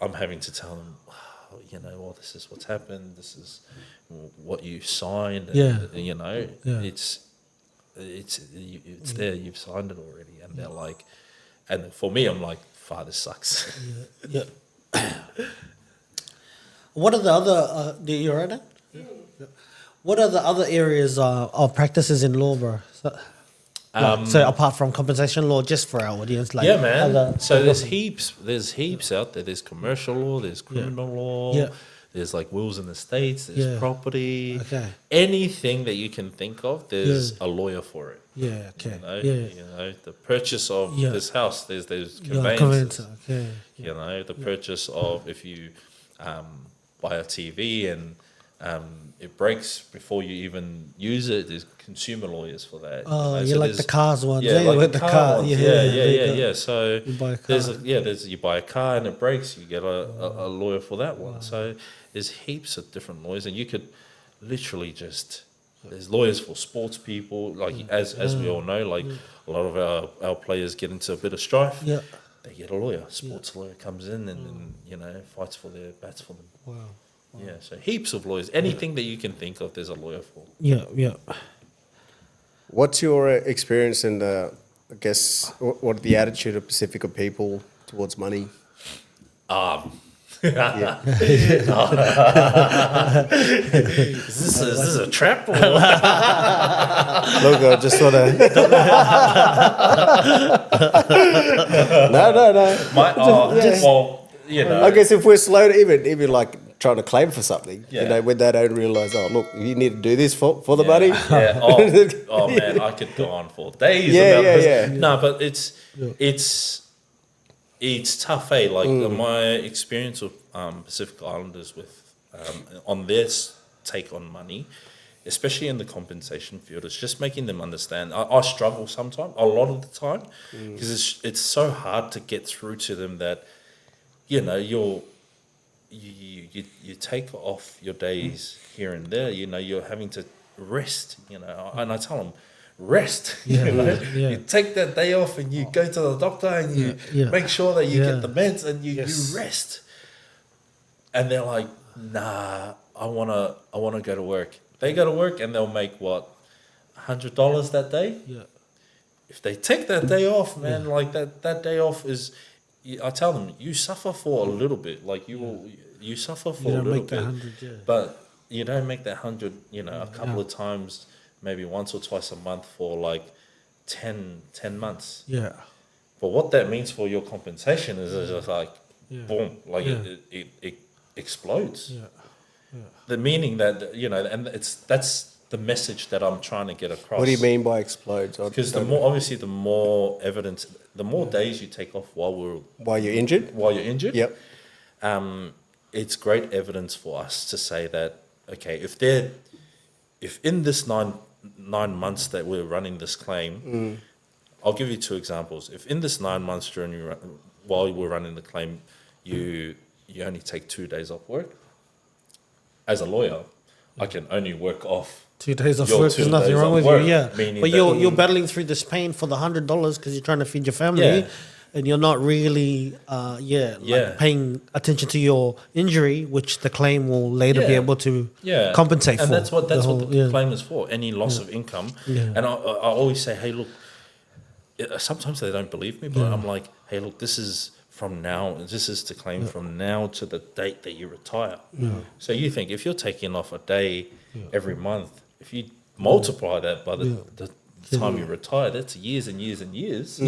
I'm having to tell them, well, this is what's happened. This is what you signed. And, it's there. You've signed it already. And they're like, and for me, I'm like, this sucks. Yeah. What are the other, you right now? Yeah. What are the other areas of practices in law, bro? So apart from compensation law, just for our audience, like man. So there's heaps out there. There's commercial law, there's criminal law, there's like wills and estates, there's property, anything that you can think of. There's a lawyer for it. Yeah, okay. The purchase of this house, there's conveyances. Okay. The purchase of if you buy a TV and it breaks before you even use it. There's consumer lawyers for that. Oh, so like the cars one. Yeah, like the car ones. Yeah. So you buy a car. You buy a car and it breaks, you get a lawyer for that one. Wow. So there's heaps of different lawyers, and you could literally just. There's lawyers for sports people, like as we all know, like a lot of our players get into a bit of strife. Yeah. They get a lawyer. Sports lawyer comes in and fights for their bats for them. Wow. Yeah, so heaps of lawyers. Anything that you can think of, there's a lawyer for. Yeah. What's your experience in what the attitude of Pasifika people towards money? Is this a trap? Or Look, I just sort of... No. I guess if we're slow to even like trying to claim for something, when they don't realise, look, you need to do this for the money. Yeah. Oh man, I could go on for days about this. No, but it's tough, eh? Like my experience with Pacific Islanders with on their take on money, especially in the compensation field, it's just making them understand. I struggle sometimes, a lot of the time, because it's so hard to get through to them that you take off your days here and there. You're having to rest. And I tell them, rest. You take that day off and you go to the doctor and you make sure that you get the meds and you rest. And they're like, nah, I wanna go to work. They go to work and they'll make what, $100 that day. Yeah. If they take that day off, man, like that day off is. I tell them, you suffer for a little bit. Like you suffer for a little bit, but you don't make that 100. A couple of times, maybe once or twice a month for like 10 months. Yeah. But what that means for your compensation is just like boom, like it explodes. Yeah. The meaning that, you know, and that's the message that I'm trying to get across. What do you mean by explodes? Because the more evidence, the more days you take off while you're injured. Yep. It's great evidence for us to say that, okay, if in this nine months that we're running this claim, I'll give you 2 examples. If in this 9 months while we're running the claim, you only take 2 days off work, as a lawyer, I can only work off 2 days off work. There's nothing wrong with work, you, yeah. But you're battling through this pain for the $100 because you're trying to feed your family, and you're not really, like paying attention to your injury, which the claim will later be able to compensate for. And that's what the claim is for. Any loss of income. Yeah. And I always say, hey, look. Sometimes they don't believe me, but I'm like, hey, look, this is to claim from now to the date that you retire. So you think if you're taking off a day every month, if you multiply that by the time you retire, that's years and years and years.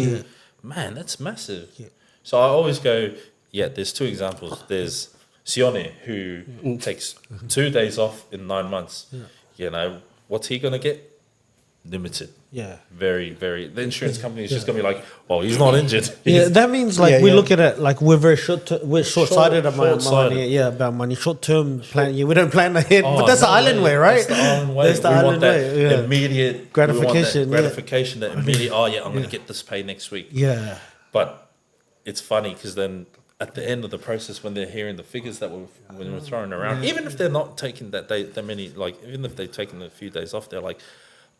Man, that's massive. So I always go, there's 2 examples. There's Sione, who takes 2 days off in 9 months. You know, what's he going to get? Limited. Yeah. Very, very. The insurance company is just going to be like, well, he's not injured. That means like we look at it like we're very short-sighted about money. Yeah, about money. Short-term plan. We don't plan ahead. But that's the island way, right? That's the island way. That immediate gratification. Gratification. That immediate. I'm going to get this pay next week. Yeah. But it's funny because then at the end of the process, when they're hearing the figures that we're throwing around, even if they're not taking even if they've taken a few days off, they're like,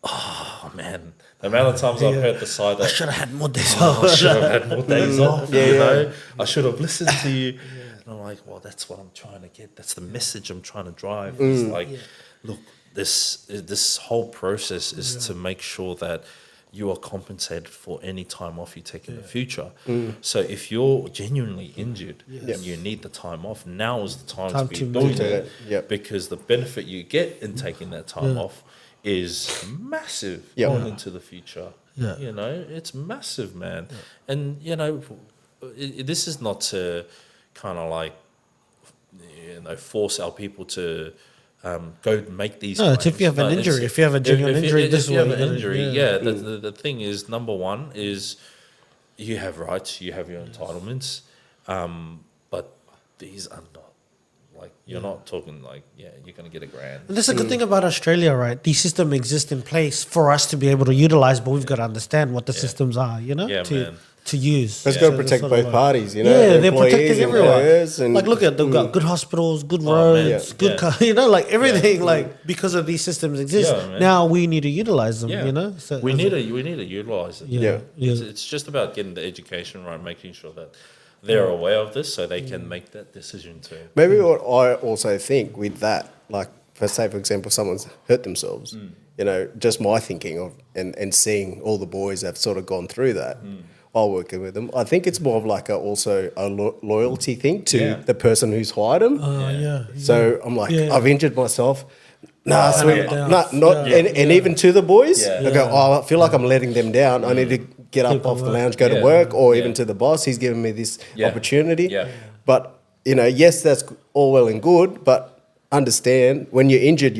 oh man, the amount of times I've heard the side that I should have had more days off. I should have had more days off. You know, I should have listened to you. And I'm like, well, that's what I'm trying to get. That's the message I'm trying to drive. It's like, look, this whole process is to make sure that you are compensated for any time off you take in the future. So if you're genuinely injured and you need the time off, now is the time to be doing it. Because the benefit you get in taking that time off is massive going into the future. You know, it's massive, man. And, you know, this is not to kind of like, you know, force our people to go make these claims. It's if you have an injury. If you have a genuine injury, this is what you have an injury. The thing is, number one is you have rights, you have your entitlements, but these are not. Like, you're not talking like, you're going to get $1,000. And that's a good thing about Australia, right? The system exists in place for us to be able to utilize, but we've got to understand what the systems are, you know, to use. It's got to protect both parties, you know. Yeah, they're protecting everyone. Like, look at, they've got good hospitals, good roads, good cars, you know, like everything, like, because of these systems exist. Now we need to utilize them, you know. So we need to utilize it. It's just about getting the education right, making sure that they're aware of this so they can make that decision too. Maybe what I also think with that, like, for example, someone's hurt themselves, you know, just my thinking of and seeing all the boys that have sort of gone through that while working with them, I think it's more of like also a loyalty thing to the person who's hired them. So I'm like, I've injured myself. And even to the boys, I go, I feel like I'm letting them down. I need to get up off the lounge, go to work, or even to the boss. He's given me this opportunity. But, you know, yes, that's all well and good, but understand when you're injured,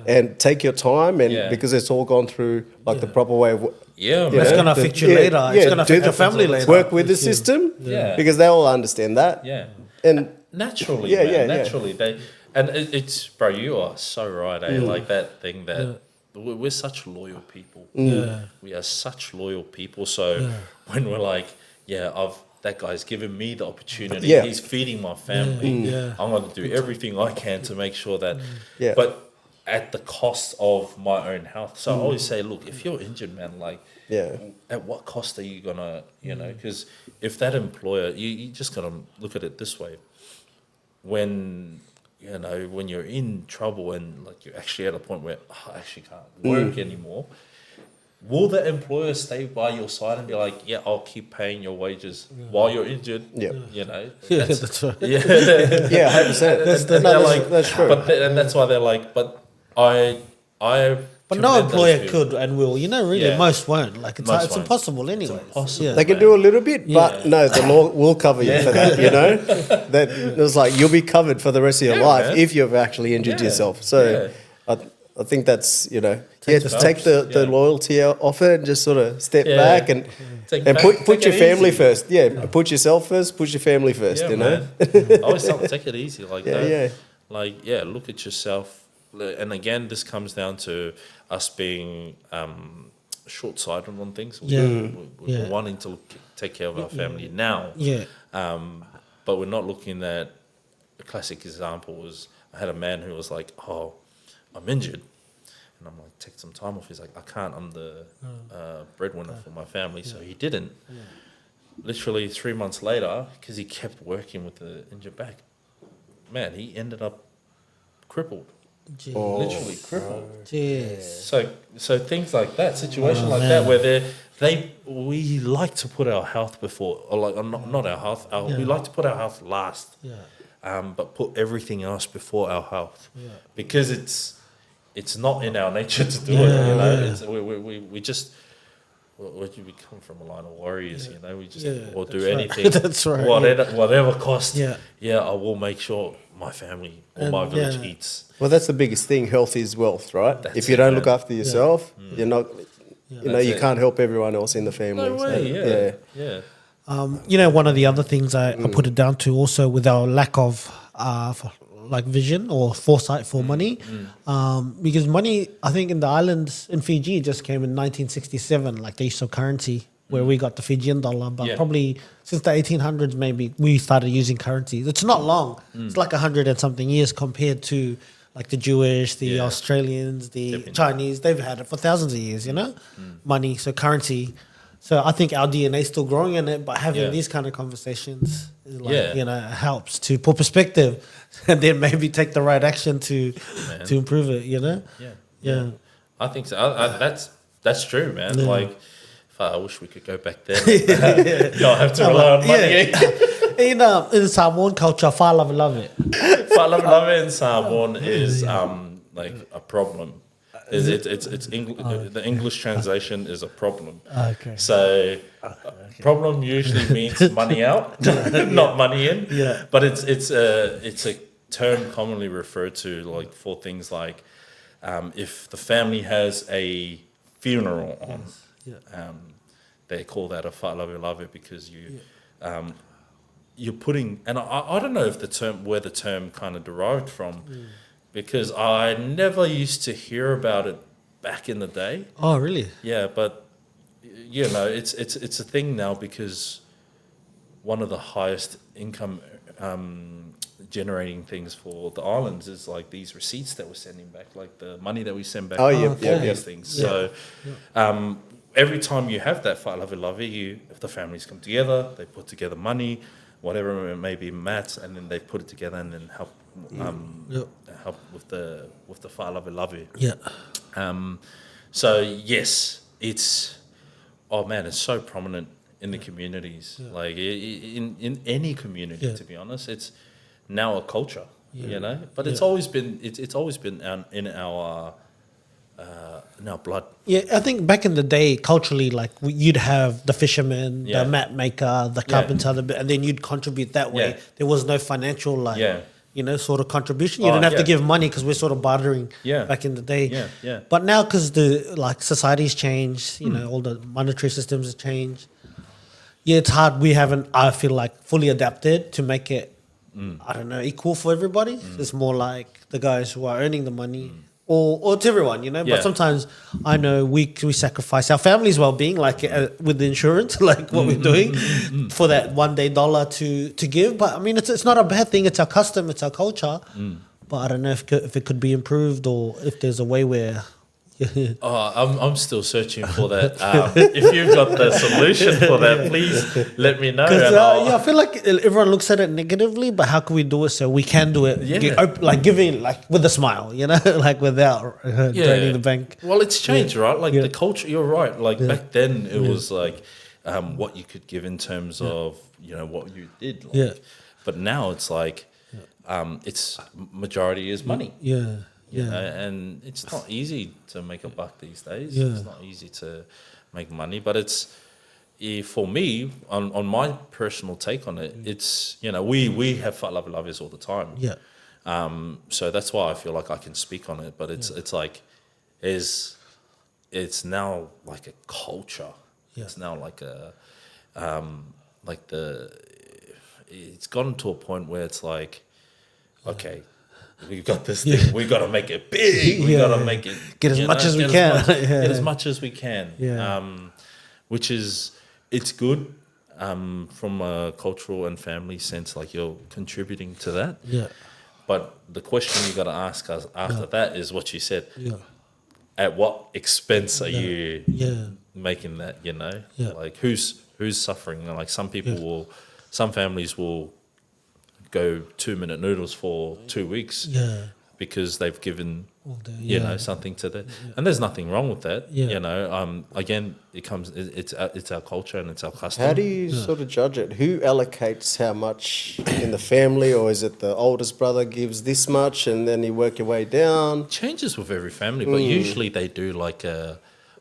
and take your time, and because it's all gone through like the proper way of it's going to affect you later. It's going to affect your family later. Work with the system because they all understand that. And naturally, naturally. And it's, bro, you are so right, like that thing that we're such loyal people. We are such loyal people. So when we're like, that guy's given me the opportunity. He's feeding my family. I'm going to do everything I can to make sure that. But at the cost of my own health. So I always say, look, if you're injured, man, like, at what cost are you going to, you know, because if that employer, you just got to look at it this way. When you're in trouble and like you're actually at a point where I actually can't work anymore, will the employer stay by your side and be like, I'll keep paying your wages while you're injured? You know, that's right. 100%. That's true. And that's why they're like, but But no commend those employer people. could and will. You know, really, Yeah. most won't. Like it's Most won't. impossible anyway. impossible. Yeah. They can do a little bit, but no, the law will cover you for that. You know, that it's like you'll be covered for the rest of your Yeah, life man. if you've actually injured Yeah. yourself. So, I think that's take the loyalty off it and just sort of step back and Take put your it family easy. first. Yeah, put yourself first. Put your family first. Yeah, you know. man. I always tell them, take it easy. Like Yeah, that. yeah. Like, look at yourself. And again, this comes down to us being short-sighted on things. We're wanting to take care of our family now. Yeah. But we're not looking at a classic example was I had a man who was like, oh, I'm injured. And I'm like, take some time off. He's like, I can't. I'm the breadwinner for my family. So he didn't. Literally 3 months later, because he kept working with the injured back, man, he ended up crippled. Literally crippled. So things like that, situation like that, where we like to put our health before, or like not our health. We like to put our health last. But put everything else before our health, because it's not in our nature to do it. You know, it's, we just. We come from a line of warriors, you know. We just will do anything. That's right. Whatever cost. Yeah. I will make sure my family or my village eats. Well, that's the biggest thing. Health is wealth, right? If you don't look after yourself, you're not. You can't help everyone else in the family. No way. Yeah. One of the other things I put it down to also with our lack of like vision or foresight for money, because money, I think in the islands in Fiji it just came in 1967, like the use of currency where we got the Fijian dollar, but probably since the 1800s maybe we started using currency. It's not long. It's like 100 and something years compared to like the Jewish, the Australians, the Chinese. They've had it for thousands of years, money, so currency. So I think our DNA is still growing in it, but having these kind of conversations is like, helps to put perspective and then maybe take the right action to improve it, Yeah. I think so. That's true, man. Yeah. Like, I wish we could go back there. Y'all have to rely on money. In Samoan culture, fa love it. Whālawe in Samoan is like a problem. The English translation is a problem. Okay. So problem usually means money out, not money in. Yeah. But it's a term commonly referred to like for things like if the family has a funeral on, they call that a whālawe because you're putting, and I don't know if where the term kind of derived from, because I never used to hear about it back in the day. Oh, really? Yeah, but it's a thing now because one of the highest income generating things for the islands is like these receipts that we're sending back, like the money that we send back. These things. Yeah. So every time you have that whālawe, if the families come together, they put together money, whatever it may be, mats, and then they put it together and then help help with the whālawe. Yeah. So yes, it's so prominent in the communities, like in any community. To be honest, it's now a culture, But it's always been in our blood. Yeah, I think back in the day, culturally, like you'd have the fisherman, the mat maker, the carpenter, and then you'd contribute that way. There was no financial sort of contribution. You didn't have to give money because we're sort of bartering back in the day. But now, because the society's changed, all the monetary systems have changed. Yeah, it's hard. We haven't, I feel like, fully adapted to make it, equal for everybody. It's more like the guys who are earning the money. Or to everyone, But sometimes I know we sacrifice our family's well-being, like with the insurance, like what we're doing for that one day dollar to give. But I mean, it's not a bad thing. It's our custom. It's our culture. But I don't know if it could be improved or if there's a way where. I'm still searching for that. If you've got the solution for that, please let me know. I feel like everyone looks at it negatively, but how can we do it so we can do it? Like giving, like with a smile, like without draining the bank. Well, it's changed, right? Like the culture. You're right. Like back then, it was like what you could give in terms of what you did. Like. But now it's like it's majority is money. You know, and it's not easy to make a buck these days. Yeah. It's not easy to make money, but it's for me on my personal take on it. It's we have whalawalavas all the time. Yeah. So that's why I feel like I can speak on it. But it's like it's now like a culture. Yeah. It's now like it's gotten to a point where it's like, okay, we got this thing. We got to make it big. We got to make it Get as much as we can. Get as much as we can. Yeah. Which is it's good from a cultural and family sense. Like you're contributing to that. Yeah. But the question you got to ask us after that is what you said. Yeah. At what expense are you making that? Yeah. Like who's suffering? Like some people some families will go 2-minute noodles for 2 weeks because they've given something to that, and there's nothing wrong with that. Again, it's our culture and it's our custom. How do you sort of judge it? Who allocates how much in the family, or is it the oldest brother gives this much and then you work your way down? Changes with every family, but usually they do like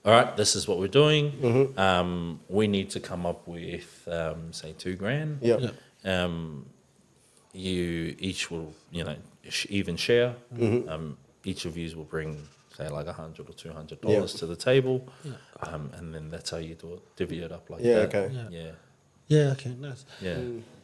all right, this is what we're doing. We need to come up with say $2,000. Yeah. You each will, even share. Each of you will bring, say, like $100 or $200 to the table, and then that's how you do it. Divvy it up like that. Okay. Yeah, okay, nice. Yeah.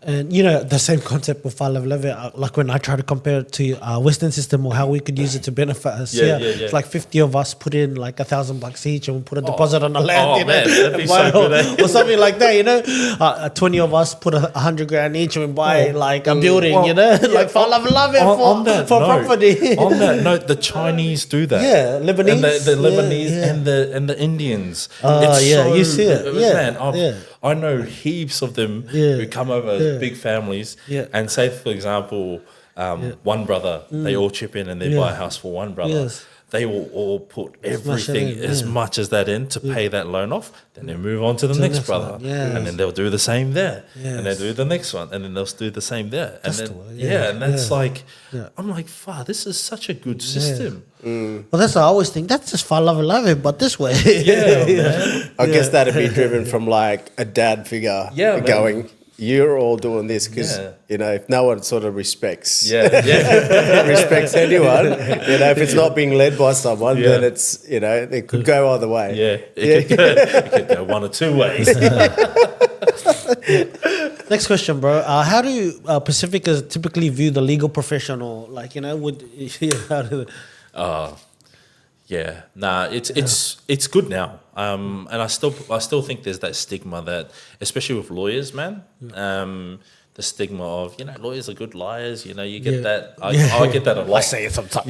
And the same concept with whalawalavai, like when I try to compare it to our Western system or how we could use it to benefit us. It's like 50 of us put in like $1,000 each and we put a deposit on the land. Man, that'd be so good. Or something like that, 20 of us put $100,000 each and we buy like a building, like whalawalavai for property. On that note, the Chinese do that. Yeah, Lebanese. And the Lebanese and the Indians. You see it. Man, I know heaps of them who come over as big families and say, for example, one brother, they all chip in and they buy a house for one brother. Yes. They will all put everything in, as much as that in to pay that loan off. Then they move on to the next brother, one, yes. and then they'll do the same there, Yes. and they do the next one, and then they'll do the same there, and That's then the way, and that's like, Yeah. I'm like, fuck, this is such a good system. Well, that's what I always think. That's just whalawalavai, but this way. Man. I guess that'd be driven from like a dad figure going, you're all doing this because, if no one sort of respects respects anyone, if it's not being led by someone, then it's, it could go either way. It could go one or two ways. Next question, bro. How do Pacificas typically view the legal profession, or like, how do it's good now. And I still think there's that stigma that, especially with lawyers, man. The stigma of lawyers are good liars. You get that. I get that a lot. I say it sometimes.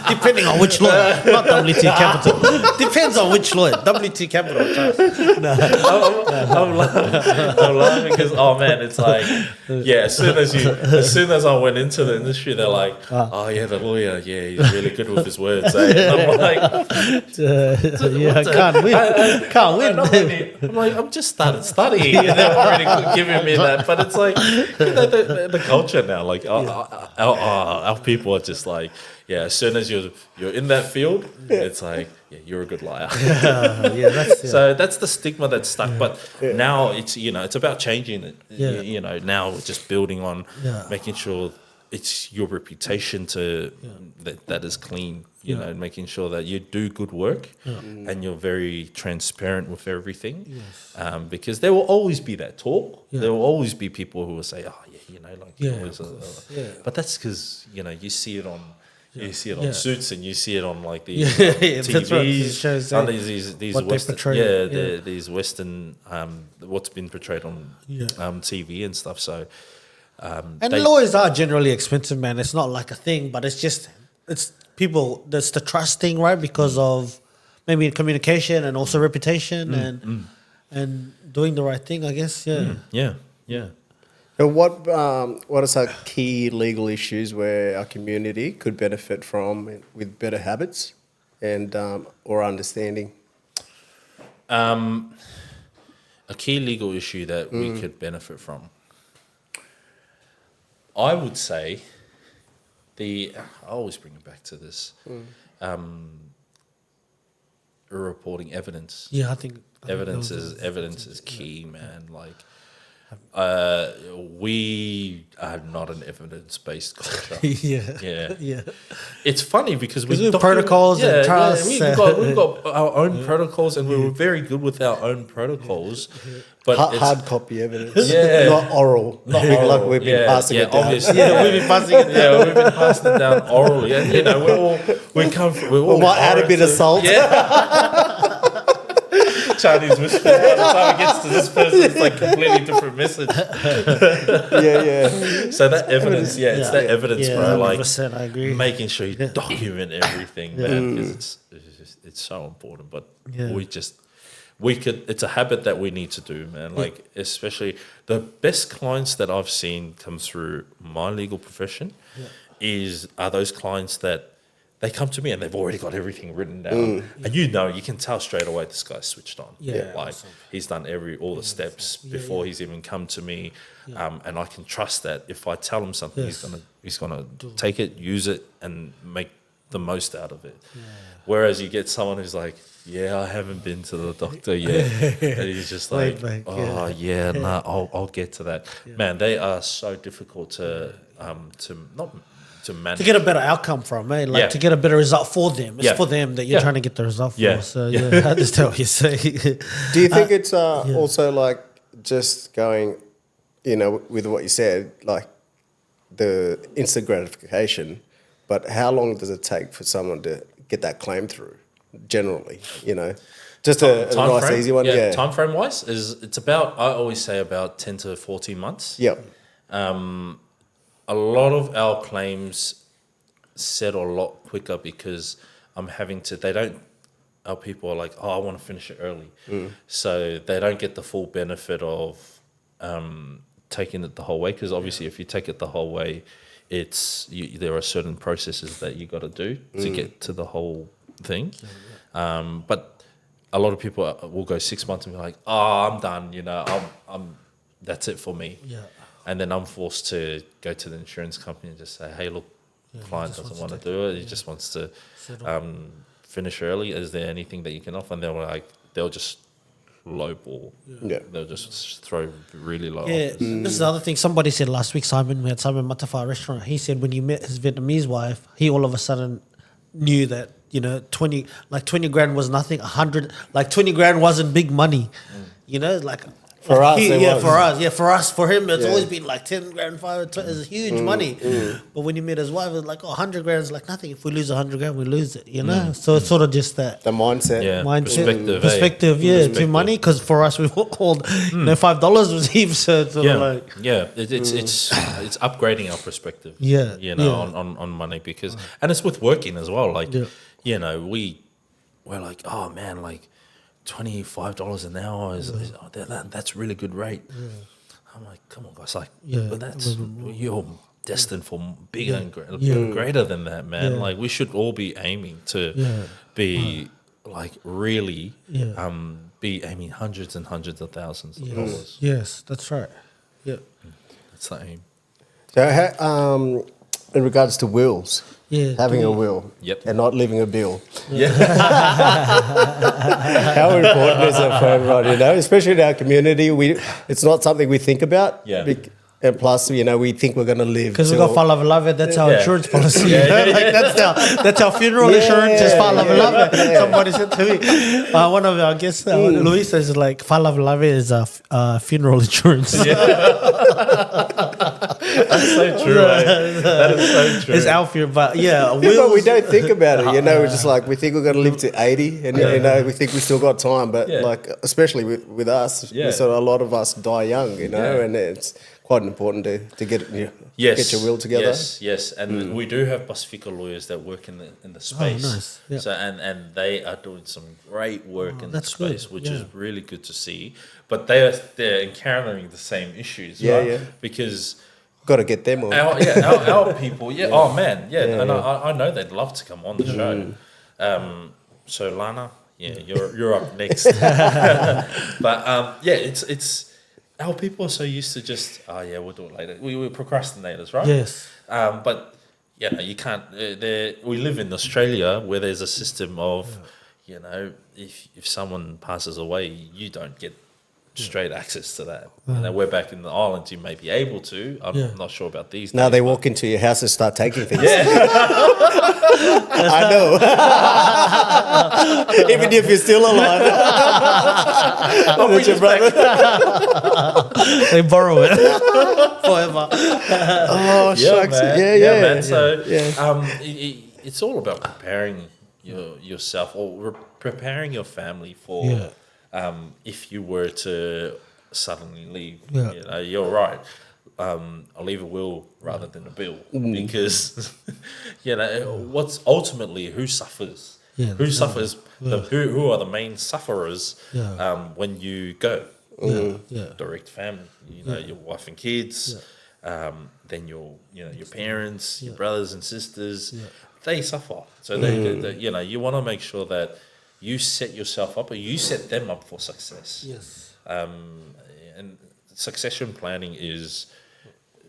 Depending on which lawyer, not WT Capital. Depends on which lawyer. WT Capital. Trust. I'm laughing because it's like as soon as I went into the industry, they're like, the lawyer, he's really good with his words. And I'm like, can't win. I'm like, I'm just started studying, and they're already giving me that. But it's like the culture now, like our people are just like, as soon as you're in that field, it's like, you're a good liar. So that's the stigma that's stuck. But now it's about changing it. Now we're just building on making sure it's your reputation that is clean. Making sure that you do good work and you're very transparent with everything. Because there will always be that talk. There will always be people who will say, but that's because you see it on. You see it on Suits, and you see it on like these TVs, on these Western, these Western, what's been portrayed on TV and stuff. So, and lawyers are generally expensive, man. It's not like a thing, but it's people. That's the trust thing, right? Because of maybe communication and also reputation and doing the right thing, I guess. Yeah. And what are some key legal issues where our community could benefit from with better habits and or understanding? A key legal issue that we could benefit from, I would say, I always bring it back to this. Reporting evidence. Yeah, I think Evidence is key, man. Like, we are not an evidence-based culture. yeah. It's funny because we have protocols and trusts. We've got our own protocols, and we were very good with our own protocols. But hard copy evidence, not oral. Like we've been passing it down. Obviously, we've been passing it down. Yeah, we've been passing it down orally, and we might add a bit of salt. Chinese whisper. By the time it gets to this person, it's like completely different message. So that evidence, it's that evidence, bro. Like, 100%, I agree. Making sure you document everything, man, because it's so important. But it's a habit that we need to do, man. Like, especially the best clients that I've seen come through my legal profession are those clients that they come to me and they've already got everything written down, and you can tell straight away this guy's switched on. Like, he's done all the steps before he's even come to me, and I can trust that if I tell him something, he's gonna take it, use it, and make the most out of it. Whereas you get someone who's like, I haven't been to the doctor yet, and he's just like, I'll get to that. Man, they are so difficult to manage. To get a better outcome from, like to get a better result for them. It's for them that you're trying to get the result for. So I understand what you say. Do you think it's also like just going, with what you said, like the instant gratification, but how long does it take for someone to get that claim through? Generally, just a nice easy one. Time frame wise it's about, I always say, about 10 to 14 months. A lot of our claims settle a lot quicker because our people are like, I want to finish it early. So they don't get the full benefit of taking it the whole way, because obviously if you take it the whole way, there are certain processes that you got to do to get to the whole thing. But a lot of people will go 6 months and be like, I'm done, I'm that's it for me. And then I'm forced to go to the insurance company and just say, hey, look, client doesn't want to do it. He just wants to finish early. Is there anything that you can offer? And they'll just lowball. They'll just throw really low offers. This is the other thing. Somebody said last week, we had Sinaumea Taufao restaurant. He said when he met his Vietnamese wife, he all of a sudden knew that 20 grand was nothing. 20 grand wasn't big money. For us, for him, it's always been like 10 grand, 5 is huge money. But when he met his wife, it was like, 100 grand is like nothing. If we lose 100 grand, we lose it, So it's sort of just that. The mindset. Perspective, to money. Because for us, we were called, $5 was heaps. So it's sort of like. It's upgrading our perspective. On money, because, and it's with working as well. Like, we're like, oh man, like, $25 an hour that's really good rate. I'm like, come on guys, but you're destined for bigger and greater than that, man. Like, we should all be aiming to be like really be aiming hundreds and hundreds of thousands of dollars. Yes, that's right. That's the aim. So in regards to wills, having a will and not leaving a bill. How important is that for everyone, especially in our community? It's not something we think about. And plus, we think we're going to live. Because we got Fa Lava Lava, that's our insurance policy. That's our funeral insurance, is Fa Lava Lava. Somebody said to me, one of our guests, Luis, says like, Fa Lava Lava is a funeral insurance. That's so true. That is so true. It's our fear, but but we don't think about it. We're just like, we think we're going to live to 80, and we think we still got time. But like, especially with us, a lot of us die young, and it's quite important to get get your will together. Yes, and we do have Pasifika lawyers that work in the space. Oh, nice. Yeah. So and they are doing some great work in the space, which is really good to see. But they're encountering the same issues, right? Because got to get them on. Our people, oh man, and I know they'd love to come on the show. So Lana, you're up next. But it's. Our people are so used to just, we'll do it later. We're procrastinators, right? Yes. But you know, you can't. We live in Australia where there's a system of, you know, if someone passes away, you don't get straight access to that. You know, we're back in the islands, you may be able to. I'm not sure about these. Now days, they but- walk into your house and start taking things. Yeah, I know. Even if you're still alive. That's your brother. They borrow it forever. Oh, shucks. man. Yeah. Man. So, Yeah. it's all about preparing yourself or preparing your family for if you were to suddenly leave. Yeah. You know, you're right. I'll leave a will rather than a bill because you know what's ultimately who suffers. Yeah. Who suffers? Who are the main sufferers when you go? Direct family. You know, your wife and kids. Then your parents, your brothers and sisters. They suffer. So they you know, you want to make sure that you set yourself up or you set them up for success. Yes. And succession planning is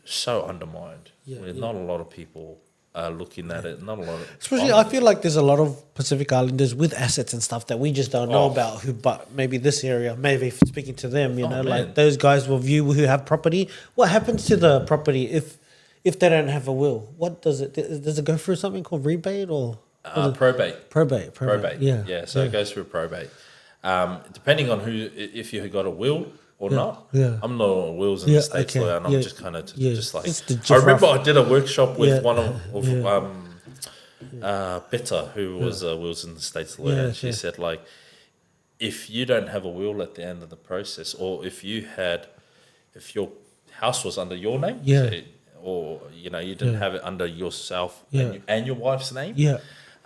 so undermined. Not a lot of people are looking at it. Not a lot of, Especially, I feel like there's a lot of Pacific Islanders with assets and stuff that we just don't know about. But maybe this area, maybe speaking to them, you know, man. like those guys with you who have property. What happens to the property if they don't have a will? What does it? Does it go through something called rebate or probate. Probate. Yeah. So it goes through probate. Depending on if you got a will or not. Yeah. I'm not on wills in the States lawyer, and I'm just kind of just like. It's the I remember rough. I did a workshop with one of Betta, who was a wills in the States lawyer, and she said like, if you don't have a will at the end of the process, or if your house was under your name, or you know you didn't have it under yourself and your wife's name,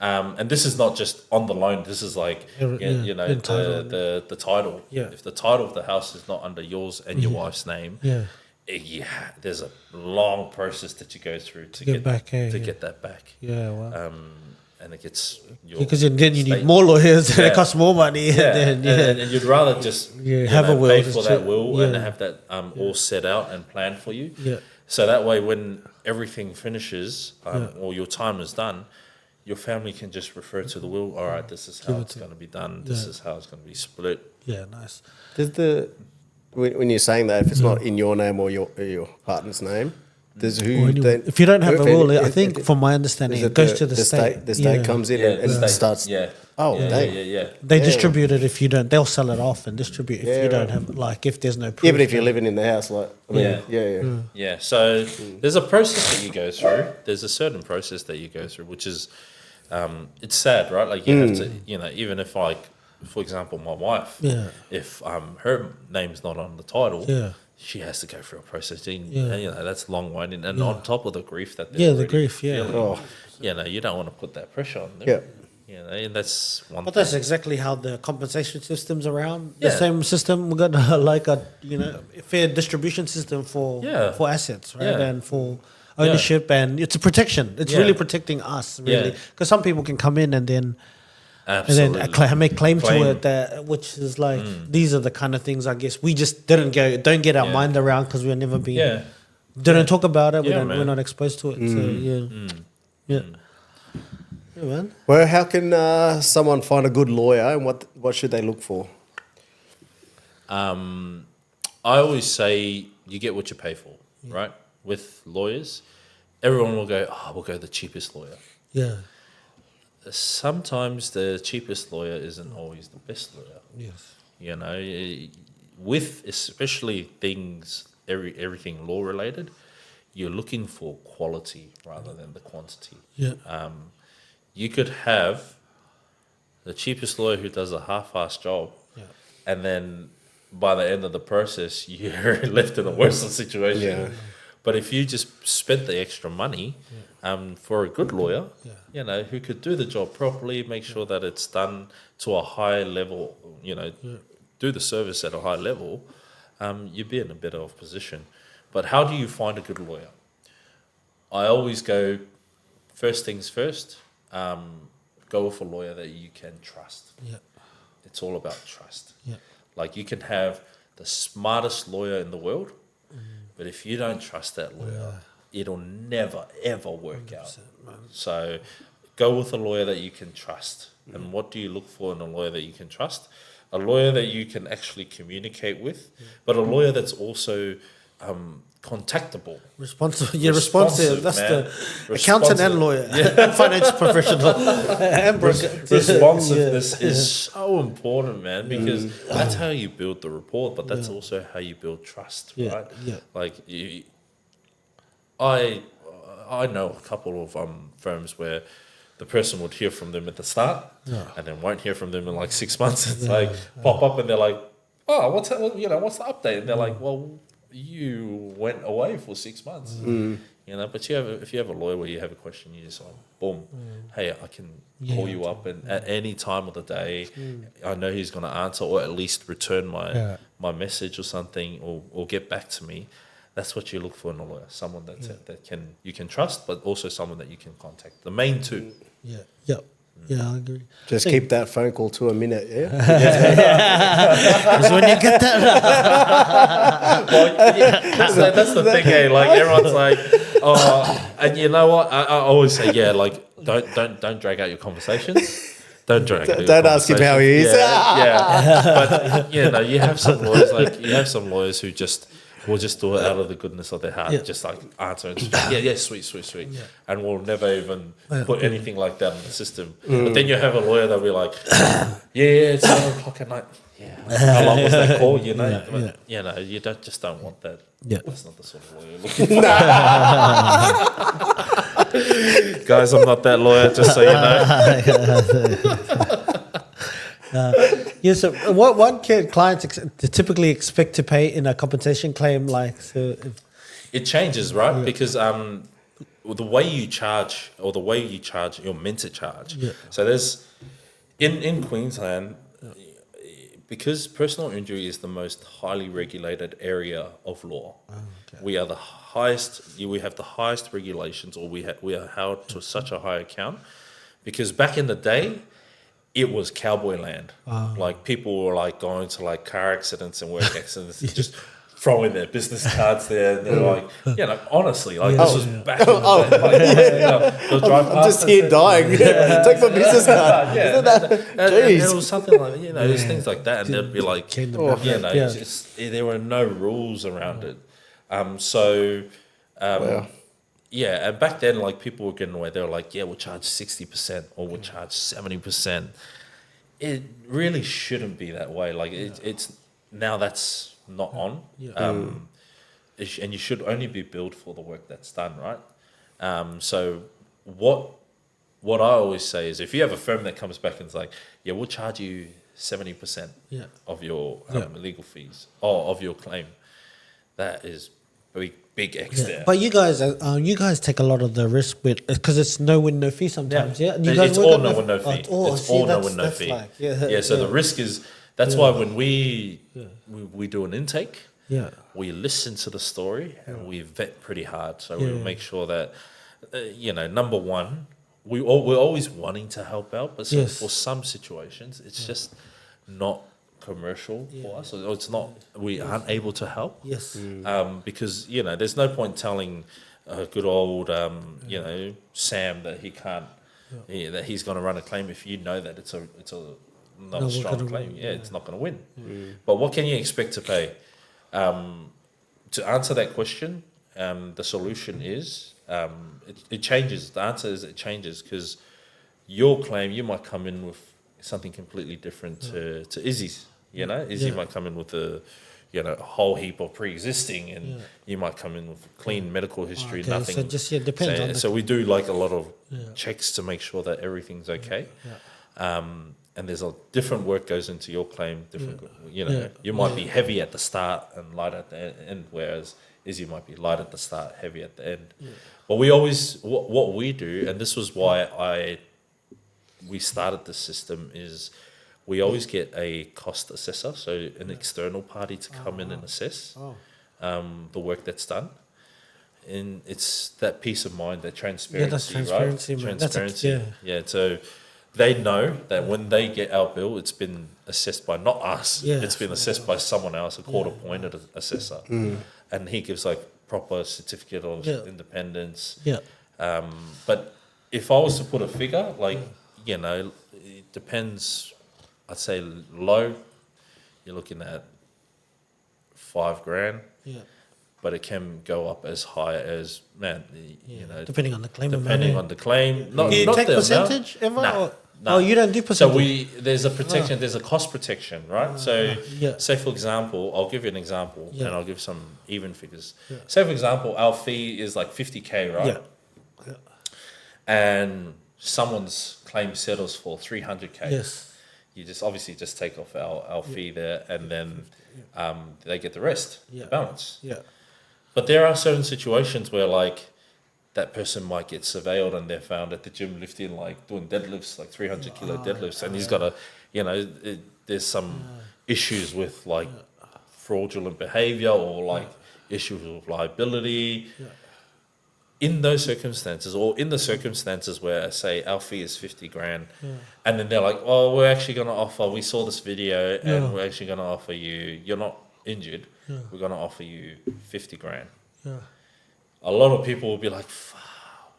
and this is not just on the loan. This is like you know the title. Yeah. If the title of the house is not under yours and your wife's name, there's a long process that you go through to get that back. Yeah. Wow. And it gets Because then you need more lawyers and it costs more money. And you'd rather just have a will, pay just for that will and have that all set out and planned for you. Yeah. So that way, when everything finishes or your time is done, your family can just refer to the will. All right, this is how it's going to be done. This is how it's going to be split. Yeah, nice. When you're saying that, if it's not in your name or your partner's name, there's who then, if you don't have a will, I think from my understanding, it goes to the state. The state comes in and starts. They distribute it if you don't. They'll sell it off and distribute if you don't have, like, if there's no proof. Even if you're living in the house, like, I mean, Yeah, so there's a process that you go through. There's a certain process that you go through, which is, it's sad, right? Like you have to, you know, even if like, for example, my wife, if her name's not on the title, she has to go through a process. And, you know, that's long winding, and on top of the grief that they're the grief, feeling, you know, you don't want to put that pressure on them. You know, and that's one. But that's exactly how the compensation system's around. The Yeah. same system. We got like a fair distribution system for assets, right? And for ownership, and it's a protection. It's really protecting us, really, because some people can come in and then. Absolutely. And then make claim to it, which is like these are the kind of things I guess we just don't get our mind around because we've never been didn't talk about it. We're not exposed to it. So man. Well, how can someone find a good lawyer, and what should they look for? I always say you get what you pay for, right? With lawyers, everyone will go, we'll go the cheapest lawyer. Yeah. Sometimes the cheapest lawyer isn't always the best lawyer. Yes. You know, with especially everything law related, you're looking for quality rather than the quantity. Yeah. You could have the cheapest lawyer who does a half-assed job, and then by the end of the process, you're left in a worse situation. Yeah. But if you just spent the extra money for a good lawyer, you know, who could do the job properly, make sure that it's done to a high level, you know, do the service at a high level, you'd be in a better off position. But how do you find a good lawyer? I always go, first things first, go with a lawyer that you can trust. Yeah. It's all about trust. Yeah. Like you can have the smartest lawyer in the world, but if you don't trust that lawyer, it'll never, ever work out. So go with a lawyer that you can trust. And what do you look for in a lawyer that you can trust? A lawyer that you can actually communicate with, but a lawyer that's also contactable. Responsive. That's man. the accountant and lawyer, and financial professional. And Responsiveness is so important, man, because that's how you build the rapport, but that's also how you build trust, right? Yeah. Like I know a couple of firms where the person would hear from them at the start and then won't hear from them in like 6 months. It's like pop up and they're like, oh, what's the update? And they're like, well, you went away for 6 months, but if you have a lawyer where you have a question, you just like, boom, hey, I can call you up and at any time of the day, I know he's going to answer or at least return my message or something or get back to me. That's what you look for in a lawyer, someone that you can trust, but also someone that you can contact. The main two. Yeah, I agree. Just keep that phone call to a minute, yeah? Because when you get that... That's the thing, eh? Like, everyone's like, oh, and you know what? I always say, don't drag out your conversations. Don't ask him how he is. But, you have some lawyers who will just do it out of the goodness of their heart, just like answer and sweet. And we'll never even put anything like that in the system. But then you have a lawyer that'll be like, it's 7 o'clock at night. How long was that call? You don't want that. That's not the sort of lawyer you're looking for. Guys, I'm not that lawyer, just so you know. So what can clients typically expect to pay in a compensation claim? It changes, right? Because the way you charge, you're meant to charge. So there's in Queensland, because personal injury is the most highly regulated area of law. We are the highest. We have the highest regulations, or we are held to such a high account, because back in the day, it was cowboy land. Like people were like going to like car accidents and work accidents, just throwing their business cards there. And they're like, honestly, like this was back in the day. I'm just here dying. Take my business card. And it was something like, there's things like that. And they'd be like, there were no rules around it. And back then, like people were getting away. They were like, we'll charge 60% or we'll charge 70%. It really shouldn't be that way. Like it's now that's not on. And you should only be billed for the work that's done, right? So what I always say is, if you have a firm that comes back and is like, we'll charge you 70% of your legal fees or of your claim, that is big X there. But you guys take a lot of the risk with, because it's no win, no fee sometimes. It's all no win, no fee. It's all no win, no fee. So the risk is, that's why when we do an intake, we listen to the story and we vet pretty hard. So we make sure that, number one, we're always wanting to help out, but for some situations, it's just not commercial for us, or it's not, we aren't able to help. Because there's no point telling good old Sam that he can't that he's going to run a claim if you know that it's not a strong claim. It's not going to win. But what can you expect to pay? To answer that question, the solution is it changes. The answer is it changes, because your claim, you might come in with something completely different to Izzy's. Izzy might come in with a whole heap of pre-existing, and you might come in with clean medical history, nothing. So just depends on so we do like a lot of checks to make sure that everything's okay. And there's a different work goes into your claim. You might be heavy at the start and light at the end, whereas Izzy might be light at the start, heavy at the end. But we always what we do, and this was why we started this system, is we always get a cost assessor, so an external party to come in and assess the work that's done. And it's that peace of mind, that transparency, that's transparency, right? man. Transparency. So they know that when they get our bill, it's been assessed by not us. It's been assessed by someone else, a court-appointed assessor. And he gives like proper certificate of independence. Yeah. But if I was to put a figure, like, you know, it depends. I'd say low, you're looking at $5,000. Yeah. But it can go up as high as, you know, depending on the claim. depending on the claim. Do you take percentage ever? Nah. Oh, you don't do percentage. So there's a protection, there's a cost protection, right? Say for example, I'll give you an example, and I'll give some even figures. Yeah. Say for example, our fee is like $50K, right? Yeah. And someone's claim settles for $300K. Yes. You just obviously just take off our fee there, and then they get the rest, the balance. Yeah. But there are certain situations where, like, that person might get surveilled and they're found at the gym lifting, like, doing deadlifts, like 300 kilo deadlifts, and he's got a, you know, there's some issues with, like, fraudulent behavior or, like, issues with liability. Yeah. In those circumstances, or in the circumstances where, say, our fee is $50,000, and then they're like, "Oh, we're actually going to offer. We saw this video, and we're actually going to offer you. You're not injured. We're going to offer you $50,000." Yeah. A lot of people will be like,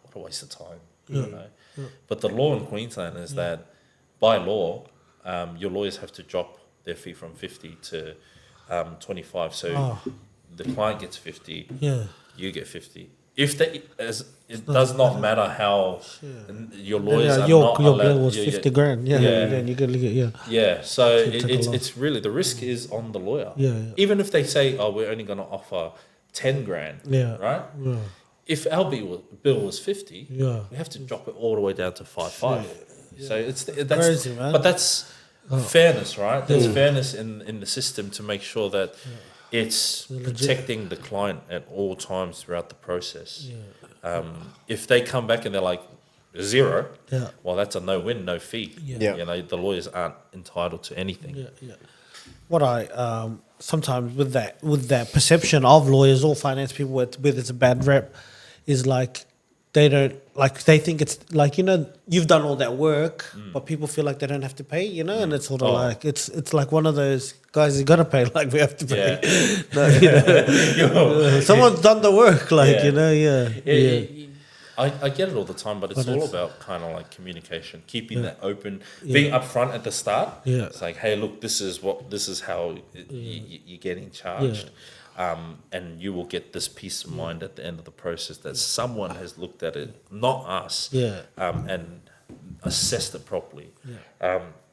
"What a waste of time," you know. Yeah. But the law in Queensland is that, by law, your lawyers have to drop their fee from 50 to 25. So the client gets 50, you get 50. If it does not matter how your lawyers are your not bill allowed, was $50,000. Then you can yeah. So it's really, the risk is on the lawyer. Even if they say, "Oh, we're only going to offer $10,000," right? Yeah. If our bill was 50, we have to drop it all the way down to 5. So that's crazy, man. But that's fairness, right? There's fairness in the system to make sure that it's protecting the client at all times throughout the process. If they come back and they're like 0, well, that's a no-win, no fee. You know, the lawyers aren't entitled to anything. What I sometimes with that perception of lawyers or finance people with it's a bad rep is like they don't, like, they think it's like, you know, you've done all that work, but people feel like they don't have to pay, you know, and it's sort of like it's like one of those guys, you gotta pay, like, we have to pay. No, you know, someone's done the work, like, you know, I get it all the time, but it's all about kind of like communication, keeping that open, being upfront at the start. It's like, hey, look, this is how you're getting charged. And you will get this peace of mind at the end of the process that someone has looked at it, not us, and assessed it properly.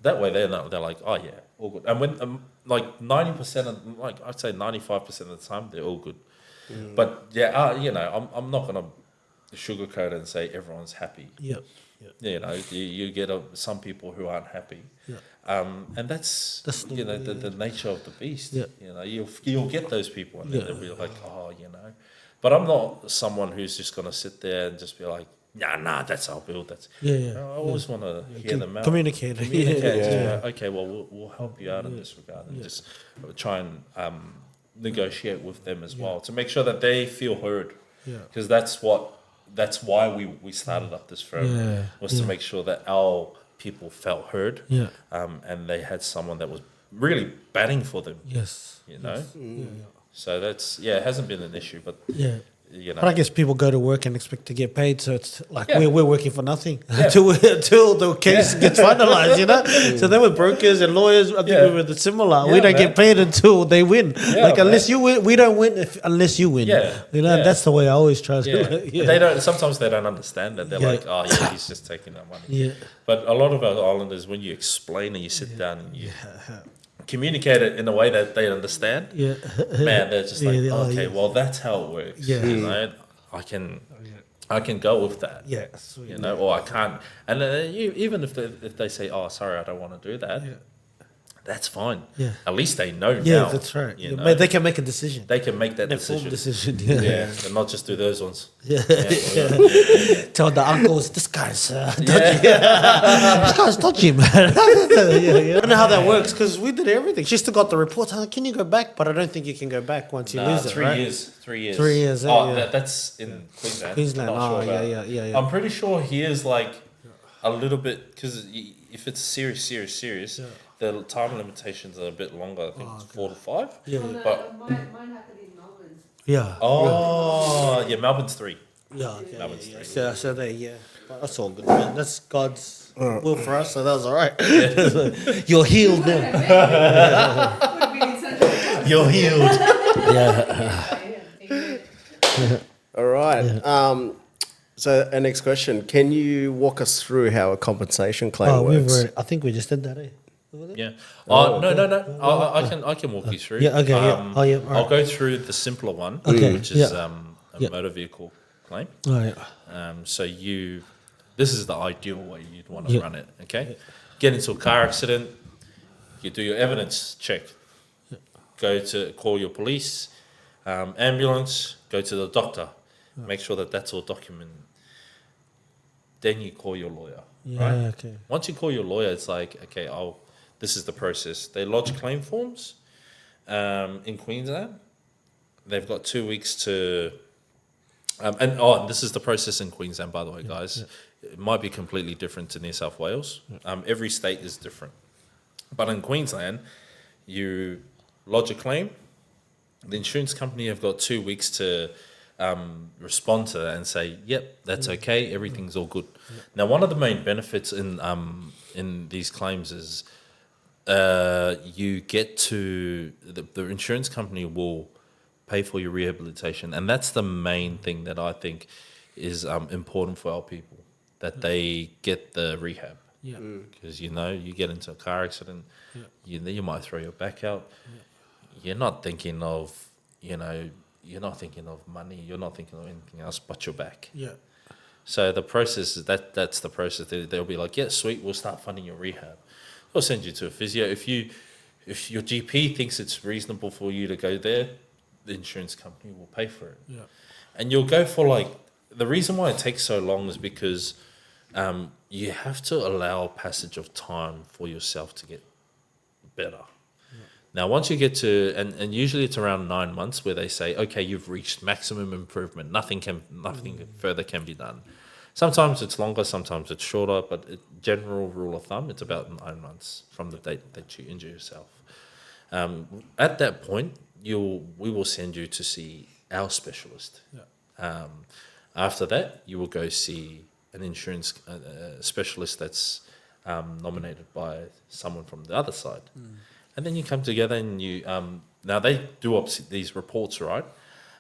That way they're like, oh yeah, all good. And when like 90% of, like, I'd say 95% of the time, they're all good. But you know, I'm not gonna sugarcoat it and say everyone's happy. You know, you get some people who aren't happy. And that's you know, the nature of the beast. You know, you'll get those people, and they'll be like, oh, you know. But I'm not someone who's just gonna sit there and just be like, nah, that's our build. That's I always want to hear them out. Communicate. Okay, well, we'll help you out in this regard, and just try and negotiate with them as well to make sure that they feel heard. Because that's why we started up this firm, was to make sure that our people felt heard, and they had someone that was really batting for them. You know, so that's it hasn't been an issue, but you know. But I guess people go to work and expect to get paid, so it's like we're working for nothing until the case gets finalized, you know. So then with brokers and lawyers, I think we were similar. We don't get paid until they win. Like, unless you win, we don't win unless you win. You know, that's the way I always try to. They don't. Sometimes they don't understand that. They're like, oh yeah, he's just taking that money. But a lot of our islanders, when you explain and you sit down and you communicate it in a way that they understand, man, they're just like, okay, well, that's how it works. You know, I can go with that. You know, or I can't. And even if they say, oh, sorry, I don't want to do that, that's fine. At least they know now. That's right. You know? But they can make a decision. They can make that decision. And not just do those ones. Tell the uncles, this guy's dodgy. This guy's dodgy, man. I don't know how that works, because we did everything. She still got the reports. I'm like, can you go back? But I don't think you can go back once you lose it, 3 years. 3 years. 3 years. That's in Queensland. Queensland. Not sure I'm pretty sure he is like a little bit, because if it's serious, the time limitations are a bit longer. I think it's 4 to 5. Mine happened in Melbourne. Yeah. Oh, yeah, Melbourne's 3. Yeah. Okay, Melbourne's yeah. 3. So there, yeah. But that's all good, man. That's God's will for us, so that was all right. You're healed now. You're healed. All right. So our next question: can you walk us through how a compensation claim works? I think we just did that, eh? Yeah. No. I can walk you through. Yeah. Okay. Yeah. Oh, yeah. All I'll right. go through the simpler one, Okay, which is yeah. a motor vehicle claim. All right. So this is the ideal way you'd want to Yeah. run it. Okay. Get into a car accident. You do your evidence check. Go to call your police, ambulance. Go to the doctor. Make sure that that's all documented. Then you call your lawyer. Yeah. Right? Okay. Once you call your lawyer, it's like, okay, this is the process. They lodge claim forms in Queensland. They've got 2 weeks to, and this is the process in Queensland, by the way, guys. Yeah. It might be completely different to New South Wales. Yeah. Every state is different. But in Queensland, you lodge a claim. The insurance company have got 2 weeks to respond to that and say, yep, that's okay, everything's all good. Now, one of the main benefits in these claims is you get to, the insurance company will pay for your rehabilitation, and that's the main thing that I think is important for our people, that they get the rehab. Yeah. Because, you get into a car accident, you might throw your back out. You're not thinking of, you're not thinking of money, you're not thinking of anything else but your back. Yeah. So the process is that's the process. They'll be like, yeah, sweet, we'll start funding your rehab. We'll send you to a physio. If your GP thinks it's reasonable for you to go there, the insurance company will pay for it. Yeah. And you'll go for the reason why it takes so long is because you have to allow passage of time for yourself to get better. Now, once you get to, and usually it's around 9 months where they say, okay, you've reached maximum improvement. Nothing further can be done. Sometimes it's longer, sometimes it's shorter, but general rule of thumb, it's about 9 months from the date that you injure yourself. At that point, we will send you to see our specialist. Yeah. After that, you will go see an insurance specialist that's nominated by someone from the other side. And then you come together and you, now they do these reports, right?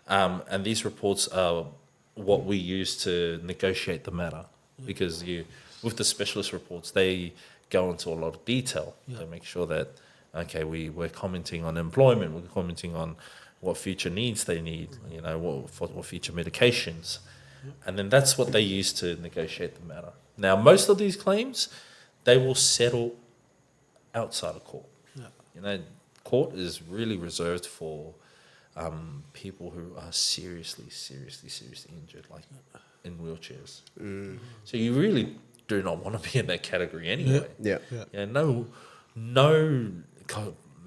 And these reports are what we use to negotiate the matter. Because with the specialist reports, they go into a lot of detail. They make sure that, okay, we're commenting on employment, we're commenting on what future needs they need, what future medications. And then that's what they use to negotiate the matter. Now, most of these claims, they will settle outside of court. Court is really reserved for people who are seriously injured, like in wheelchairs. So you really do not want to be in that category anyway. Yeah. No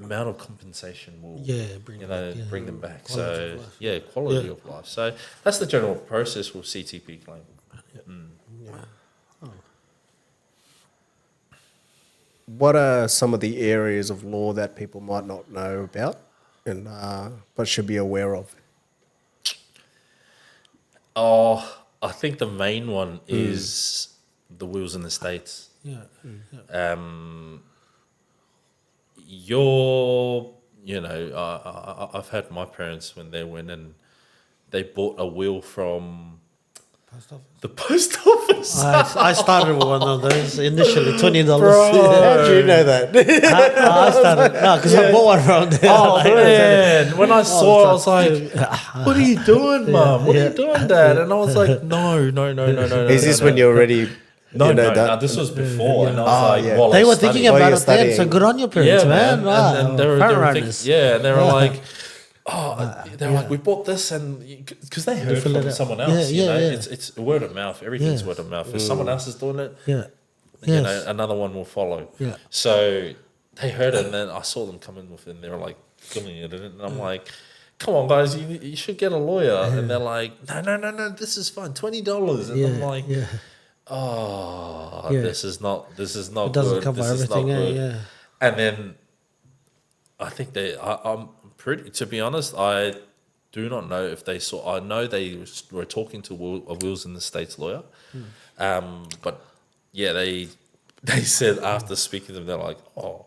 amount of compensation will bring them back. Quality of life. So that's the general process with CTP claim. What are some of the areas of law that people might not know about and but should be aware of? I think the main one is the wills and estates. I've had my parents when they went and they bought a will from the post office. I started with one of those initially, $20. How do you know that? I started because I bought one around there. Oh man! When I saw it, I was like, "What are you doing, Mum? What are you doing, Dad?" And I was like, "No." Is this when you're already? No, this was before, and I was like, while they I were was thinking studying. about it then, so good on your parents, man. And they were thinking, and they were like, they're like, we bought this, and because they heard from someone else, it's word of mouth. Everything's word of mouth. If someone else is doing it, another one will follow. Yeah. So they heard it, and then I saw them come in with it, and they were like filming it, and I'm like, come on, guys, you should get a lawyer. And they're like, no, this is fine, $20, and I'm like, this is not it doesn't good. cover This everything. is not good. And then I think I'm pretty. To be honest, I do not know if they saw. I know they were talking to a Wills in the States lawyer, but yeah, they said after speaking to them, they're like, oh,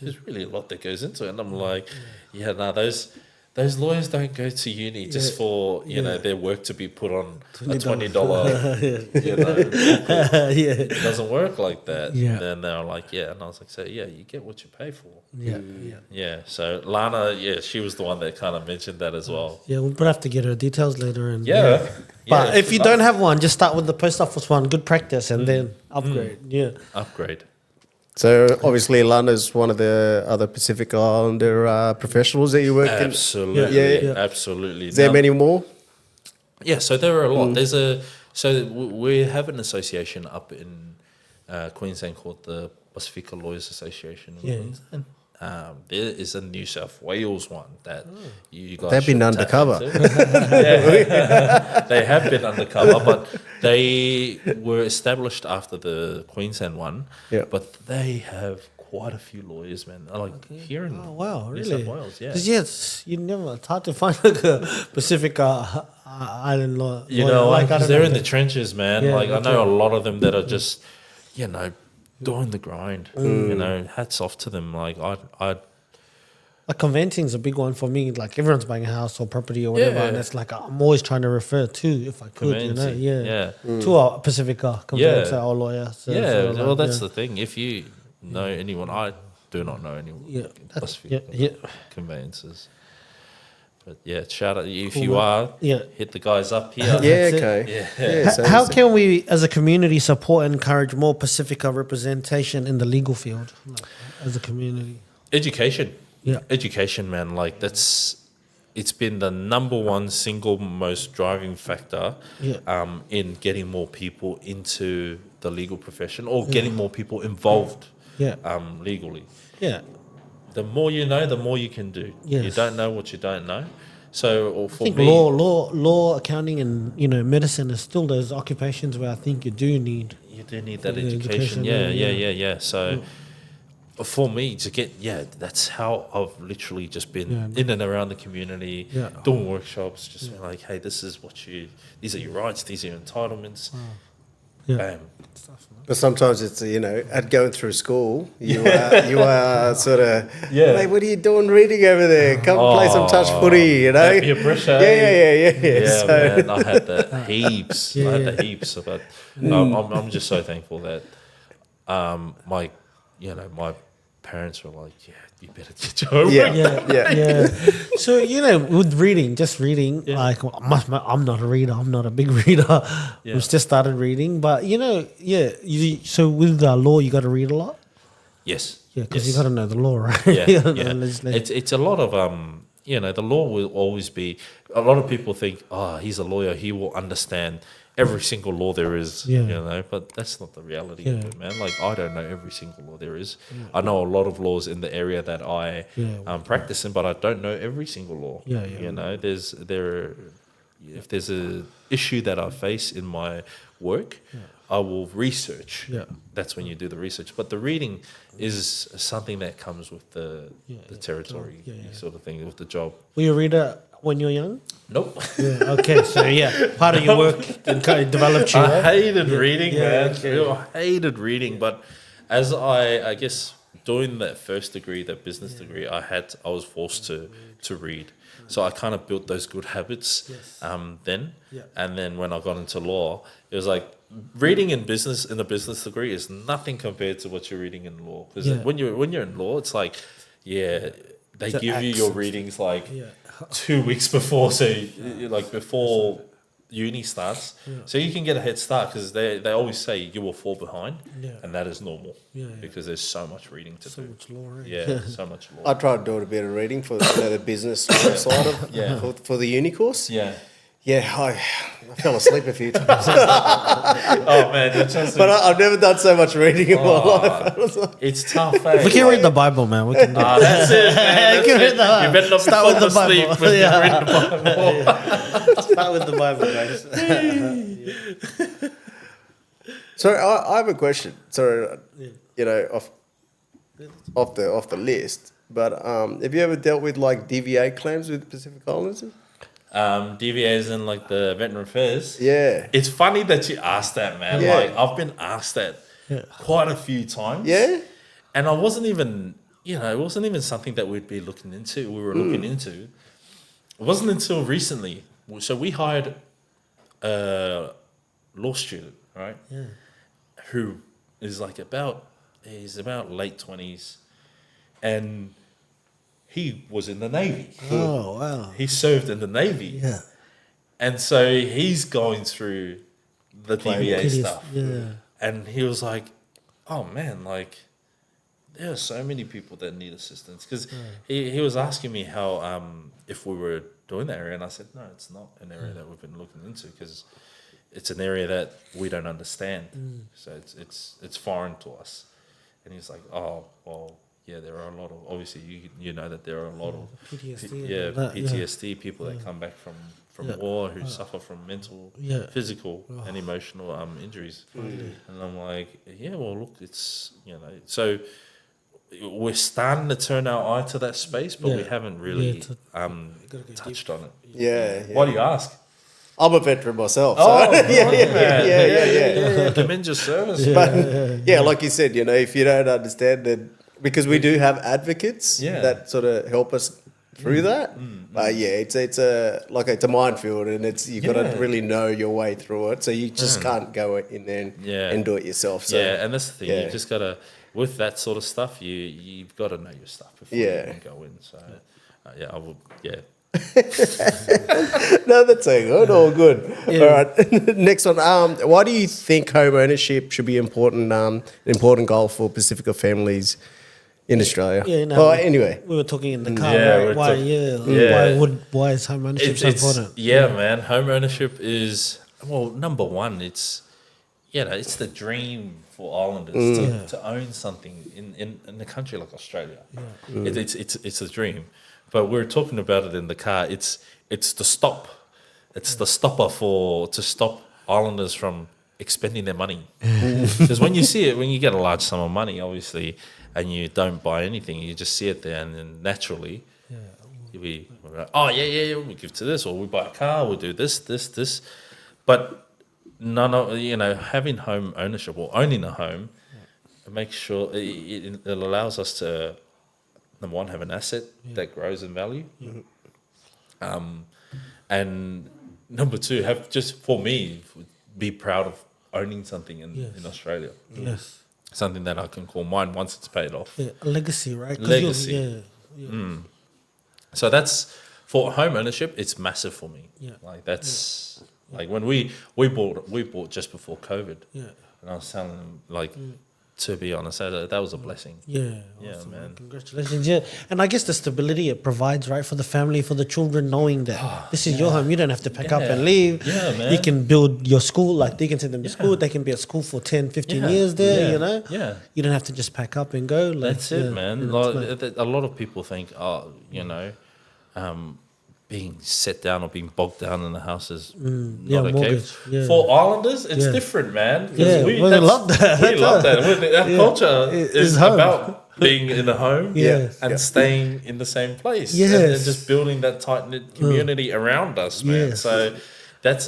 there's really a lot that goes into it, and I'm like, yeah, no, those lawyers don't go to uni just for you know their work to be put on a $20 you know it doesn't work like that. And then they're like, and I was like, so you get what you pay for. So Lana, she was the one that kind of mentioned that as well. We'll have to get her details later. And but if you don't have one, just start with the post office one. Good practice, and then upgrade. Upgrade. So obviously Lana's one of the other Pacific Islander professionals that you work in. Absolutely, absolutely. Is there many more? Yeah, so there are a lot. We have an association up in Queensland called the Pasifika Lawyers Association in Queensland. There is a New South Wales one that you guys they've been undercover. They have been undercover, but they were established after the Queensland one. But they have quite a few lawyers, man. Like here in New South Wales, Because it's hard to find like a Pacific Island lawyer. You know, like they're in the trenches, man. Like I know a lot of them that are just, doing the grind. You know, hats off to them. Like like conveyancing's a big one for me. Like everyone's buying a house or property or whatever, and it's like I'm always trying to refer to, if I could, to a Pacifica conveyancer or lawyer. So that's the thing. If you know anyone, I do not know anyone. Pacifica conveyancers. But shout out if you are. Hit the guys up here. How can we, as a community, support and encourage more Pacifica representation in the legal field, as a community? Education. Education, man. Like it's been the number one single most driving factor in getting more people into the legal profession or getting more people involved legally. The more you know, the more you can do. You don't know what you don't know. So, for I think me, law, accounting, and medicine is still those occupations where I think you do need that education. So, for me to get that's how I've literally just been in and around the community, doing workshops, just being like, hey, these are your rights, these are your entitlements. Bam. But sometimes it's at going through school, you are sort of mate, what are you doing reading over there? Come play some touch footy, Peer pressure. Yeah. Man, I had that heaps. But I'm just so thankful that my parents were like, you better get your homework. So with reading, like I'm not a reader. I'm not a big reader. We've just started reading, but so with law, you got to read a lot. Yes. Yeah, because you got to know the law, right? It's a lot of the law will always be. A lot of people think, he's a lawyer, he will understand every single law there is, but that's not the reality of it, man. Like, I don't know every single law there is. I know a lot of laws in the area that I practice in, but I don't know every single law. If there's a issue that I face in my work, I will research. That's when you do the research. But the reading is something that comes with the territory sort of thing, with the job. Were you a reader when you were young? Nope. Okay, so part of your work developed you. I hated reading, man. I hated reading, but as I guess doing that first degree, that business degree, I was forced to read. So I kind of built those good habits then. And then when I got into law, it was like reading in the business degree is nothing compared to what you're reading in law. Because when you're in law, it's like, they give you your readings like 2 weeks before, so like before uni starts, so you can get a head start, because they always say you will fall behind, and that is normal because there's so much reading to do. So much law, right? So much law. I tried to do a bit of reading for the business side of for the uni course. I fell asleep a few times. Oh man, but I've never done so much reading in my life. It's tough. Eh? We can read the Bible, man. We can do that's it, man. You better not start with the asleep Bible. when you read the Bible. Start with the Bible, guys. So I have a question. So off the list, but have you ever dealt with like DVA claims with Pacific Islanders? DVAs in like the veteran affairs. Yeah. It's funny that you asked that, man. Yeah. Like I've been asked that quite a few times. Yeah. And I wasn't even, it wasn't even something that we'd be looking into. We were looking into. It wasn't until recently. So we hired a law student, right? Yeah. Who is like he's about late 20s, and he was in the Navy. Oh, wow. He served in the Navy. Yeah. And so he's going through the DVA stuff. Yeah. And he was like, oh man, like there are so many people that need assistance. Because he was asking me how, if we were doing that area. And I said, no, it's not an area that we've been looking into because it's an area that we don't understand. So it's foreign to us. And he's like, oh, well, yeah, there are a lot of, obviously you know that there are a lot of PTSD. PTSD people that come back from war who suffer from mental, physical and emotional injuries. And I'm like, yeah, well, look, it's, so we're starting to turn our eye to that space, but we haven't really touched on it. Yeah. Why do you ask? I'm a veteran myself. So. Oh, yeah. Commend your service. But like you said, if you don't understand it, because we do have advocates that sort of help us through that. But it's a minefield, and you've got to really know your way through it. So you just can't go in there and do it yourself. So and that's the thing. You just gotta, with that sort of stuff, you've got to know your stuff before you can go in. So I would No, that's all good. All right, next one. Why do you think home ownership should be important goal for Pasifika families in Australia? Anyway, we were talking in the car. Right? Why is home ownership so important? Man, home ownership is number one. It's it's the dream for islanders to own something in a country like Australia. It's a dream. But we're talking about it in the car. It's the stop. It's the stopper to stop islanders from expending their money. Because when you see it, when you get a large sum of money, obviously, and you don't buy anything, you just see it there, and then naturally, we're like, we give to this, or we buy a car, we do this. But having home ownership or owning a home, make sure it allows us to, number one, have an asset that grows in value. And number two, be proud of owning something in Australia. Yes. Something that I can call mine once it's paid off. Yeah, a legacy, right? Legacy. So that's, for home ownership, it's massive for me. Yeah. Like that's, like when we bought just before COVID. Yeah. And I was telling them, like, to be honest, that was a blessing. Yeah, awesome, man. Congratulations. Yeah, and I guess the stability it provides, right, for the family, for the children, knowing that this is your home. You don't have to pack up and leave. Yeah, man. You can build your school, like they can send them to school. They can be at school for 10, 15 years there, Yeah. You don't have to just pack up and go. Like, that's it, man. A lot of people think, being set down or being bogged down in the house is not okay. Yeah. For islanders, it's different, man. We love that. We love that. Our culture is about being in a home and staying in the same place. And just building that tight-knit community around us, man. So that's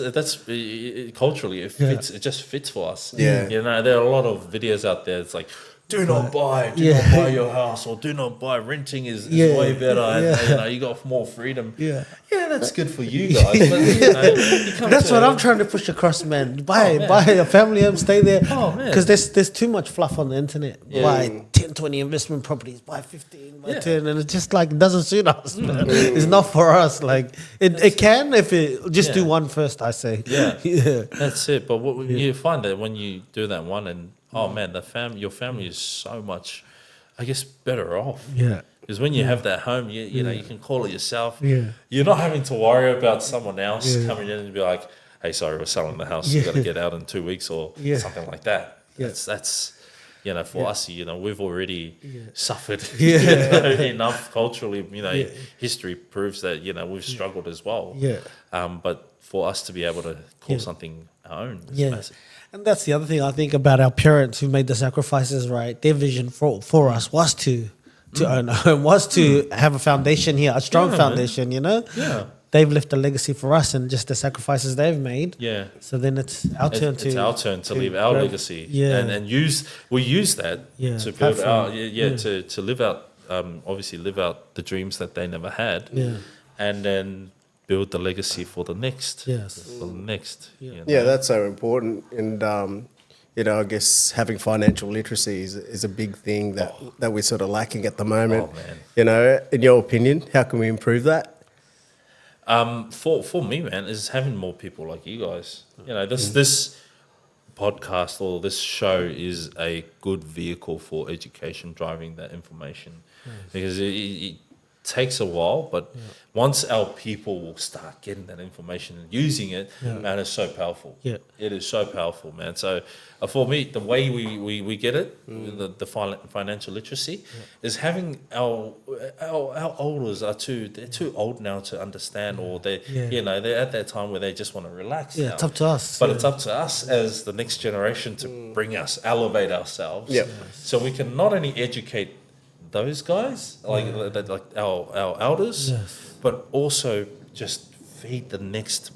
culturally, it just fits for us. Yeah. There are a lot of videos out there. It's like, do not buy your house, or do not buy. Renting is way better, and you got more freedom. Yeah, that's good for you guys. But, that's what I'm trying to push across, man. Buy a family home, stay there. Oh man, because there's too much fluff on the internet. Buy 10, 20 investment properties. Buy 15, buy 10, and it's just like it doesn't suit us, man. It's not for us. Like it can if it just do one first. I say. Yeah, that's it. But you find that when you do that one and oh man, your family is so much, I guess, better off. Yeah. Because when you have that home, you know you can call it yourself. Yeah. You're not having to worry about someone else coming in and be like, "Hey, sorry, we're selling the house. You've got to get out in 2 weeks," or something like that. Yeah. That's for us, we've already suffered enough culturally. History proves that we've struggled as well. Yeah. But for us to be able to call something our own is massive. And that's the other thing I think about our parents who made the sacrifices, right? Their vision for us was to own a home, was to have a foundation here, a strong foundation, Yeah. they've left a legacy for us and just the sacrifices they've made. Yeah. So then it's our turn It's our turn to leave our legacy. Yeah. And we use that to build to live out, obviously live out the dreams that they never had. Yeah. And then build the legacy for the next. Yes. For the next. Yeah. You know? Yeah, that's so important. And, you know, I guess having financial literacy is a big thing that we're sort of lacking at the moment. Oh, man. You know, in your opinion, how can we improve that? For me, man, is having more people like you guys. You know, this podcast or this show is a good vehicle for education, driving that information, because it takes a while, but once our people will start getting that information and using it, man, it's so powerful. Yeah, it is so powerful, man. So for me, the way we get it, the financial literacy, is having our elders they're too old now to understand, or they're they're at that time where they just want to relax. Yeah, now. it's up to us. But it's up to us as the next generation to bring us, elevate ourselves. Yep. So we can not only educate those guys, like our elders, but also just feed the next,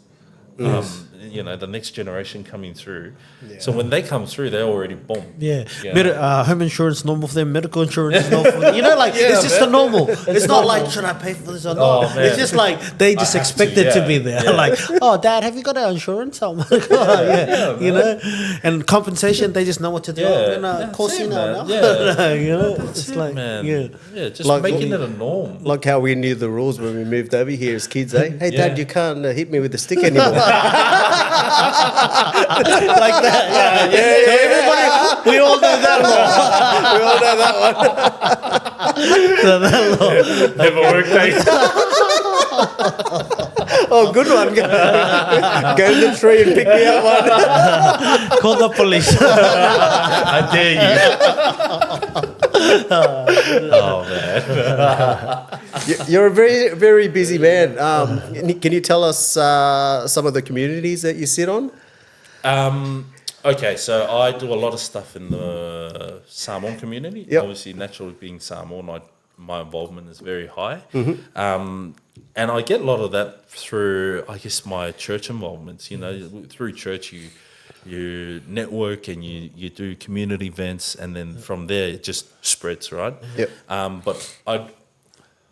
the next generation coming through. Yeah. So when they come through, they're already boom. Yeah, home insurance normal for them, medical insurance is normal for them. You know, like it's just a normal. It's not like should I pay for this or not. It's just like they just expect it to be there. Yeah. Like, oh, Dad, have you got our insurance? Oh my God, you know, and compensation, they just know what to do. Of course, you know. Yeah. You know, it's like man. Yeah, just like, making it a norm. Like how we knew the rules when we moved over here as kids, eh? Hey, Dad, you can't hit me with a stick anymore. Like that. So everybody, we all know that law. We all know that one. So that law. Never worked out. Oh, good one. Go to the tree and pick me up one. Call the police. I dare you. Oh, man. You're a very, very busy man. Can you tell us some of the communities that you sit on? Okay, so I do a lot of stuff in the Samoan community. Yep. Obviously, naturally being Samoan, my involvement is very high. Mm-hmm. And I get a lot of that through, I guess, my church involvements. You know, through church, you network and you do community events, and then from there it just spreads, right? Yep. But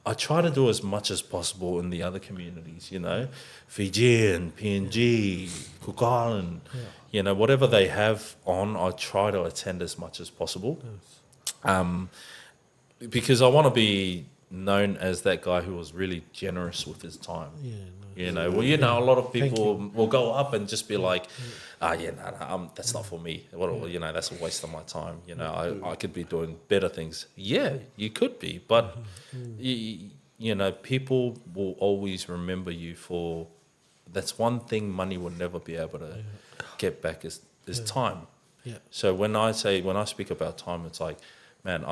I try to do as much as possible in the other communities, you know, Fijian, PNG, Cook Island, you know, whatever they have on, I try to attend as much as possible. Because I want to be known as that guy who was really generous with his time. A lot of people will go up and just be like, that's not for me. That's a waste of my time. You know, I could be doing better things. Yeah, you could be, but people will always remember you for. That's one thing money will never be able to get back is time. Yeah. So when I speak about time, it's like, man,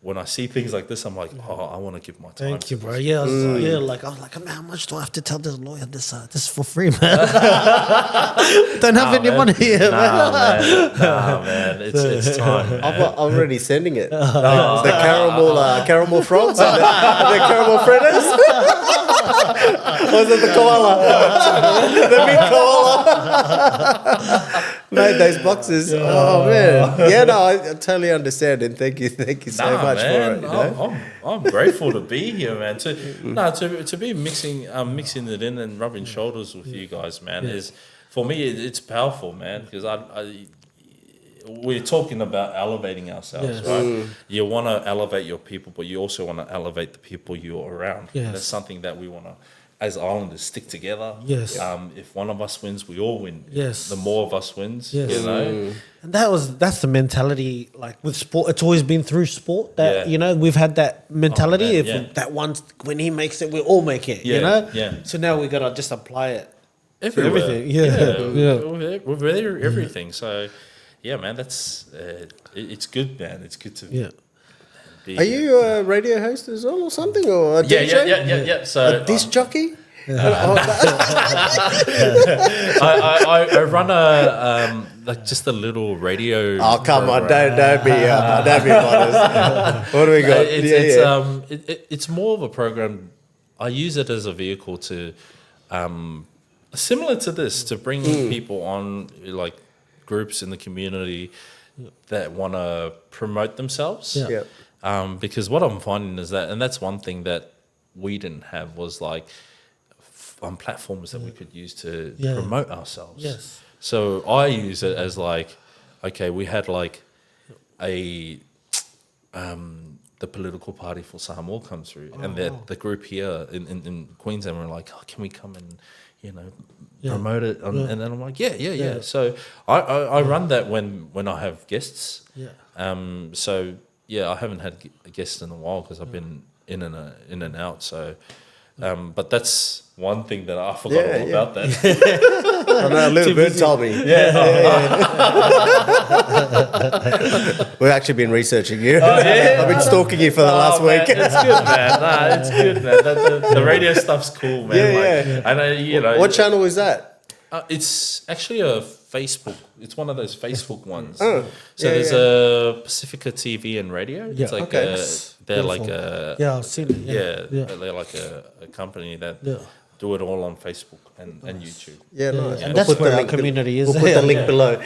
when I see things like this, I'm like, I want to give my time. Thank you, bro. Yeah, I was like, man, how much do I have to tell this lawyer? This is for free, man. Don't have any money here, man. Nah, man. It's time, man. I'm already sending it. The caramel frogs and the caramel fritters. Was it the koala? The big koala. Made those boxes. Oh man. Yeah, no, I totally understand, and thank you so much for it. You know? I'm grateful to be here, man. To be mixing it in and rubbing shoulders with you guys, man, is for me it's powerful, man, because we're talking about elevating ourselves, right? You want to elevate your people, but you also want to elevate the people you're around. Yes. That's something that we want to, as islanders, stick together. Yes. If one of us wins, we all win. Yes. The more of us wins, you know. And that's the mentality. Like with sport, it's always been through sport that we've had that mentality. That one, when he makes it, we all make it. You know. Yeah. So now we gotta just apply it everywhere. To everything. With everything. So. Yeah, man, that's it's good, man. It's good to Are you a radio host as well, or something, or a DJ? Yeah. So a disc jockey. I run just a little radio. Oh come program. On, don't be modest. What do we got? It's more of a program. I use it as a vehicle to, similar to this, to bring people on, like groups in the community that want to promote themselves. Yeah. Because what I'm finding is that, and that's one thing that we didn't have, was like platforms that we could use to promote ourselves. Yes. So I use it as like, okay, we had like the political party for Samoa come through, and the group here in Queensland were like, oh, can we come and, you know, promote it? And then I'm like, yeah. So I run that when I have guests. Yeah. So yeah, I haven't had a guest in a while because I've been in and out. So, but that's one thing that I forgot all about that. I know, a little bird told me. We've actually been researching you. I've been stalking you for the last week. It's good, man. Nah, it's good, man. The radio stuff's cool, man. And you know, what channel is that? It's actually a Facebook. It's one of those Facebook ones. So there's a Pasifika TV and radio. It's like they're like a I've seen it. They're like a company that do it all on Facebook and YouTube. Yeah, nice. And that's where our community is. We'll put the link below.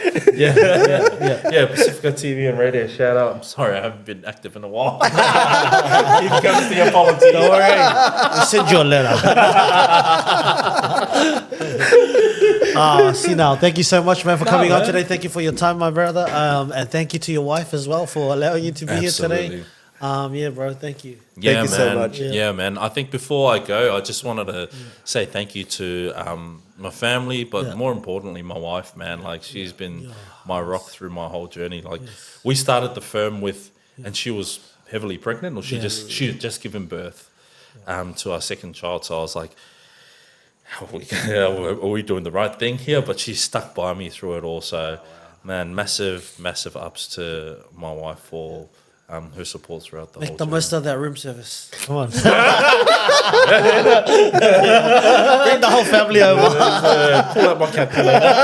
Pasifika TV and radio. Shout out. I'm sorry, I haven't been active in a while. Here comes the apology. Don't worry, we'll send you a letter. Sinau, thank you so much, man, for coming on today. Thank you for your time, my brother, and thank you to your wife as well for allowing you to be here today. Yeah, bro, thank you. Yeah, thank you so much. Yeah, man. I think before I go, I just wanted to say thank you to my family, but more importantly, my wife, man. Like, she's been my rock through my whole journey. Like, we started the firm with, and she was heavily pregnant, or she had just given birth to our second child. So I was like, are we doing the right thing here? But she stuck by me through it all. So, man, massive ups to my wife for her support throughout the whole Make the journey. most of that room service. Come on. Bring the whole family over. Pull out my calculator.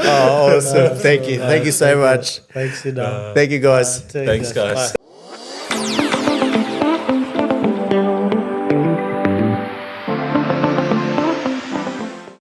Oh, awesome. Thank you. Thank you so much. Thanks, Sinau. Thank you, guys. Thanks, guys. Bye.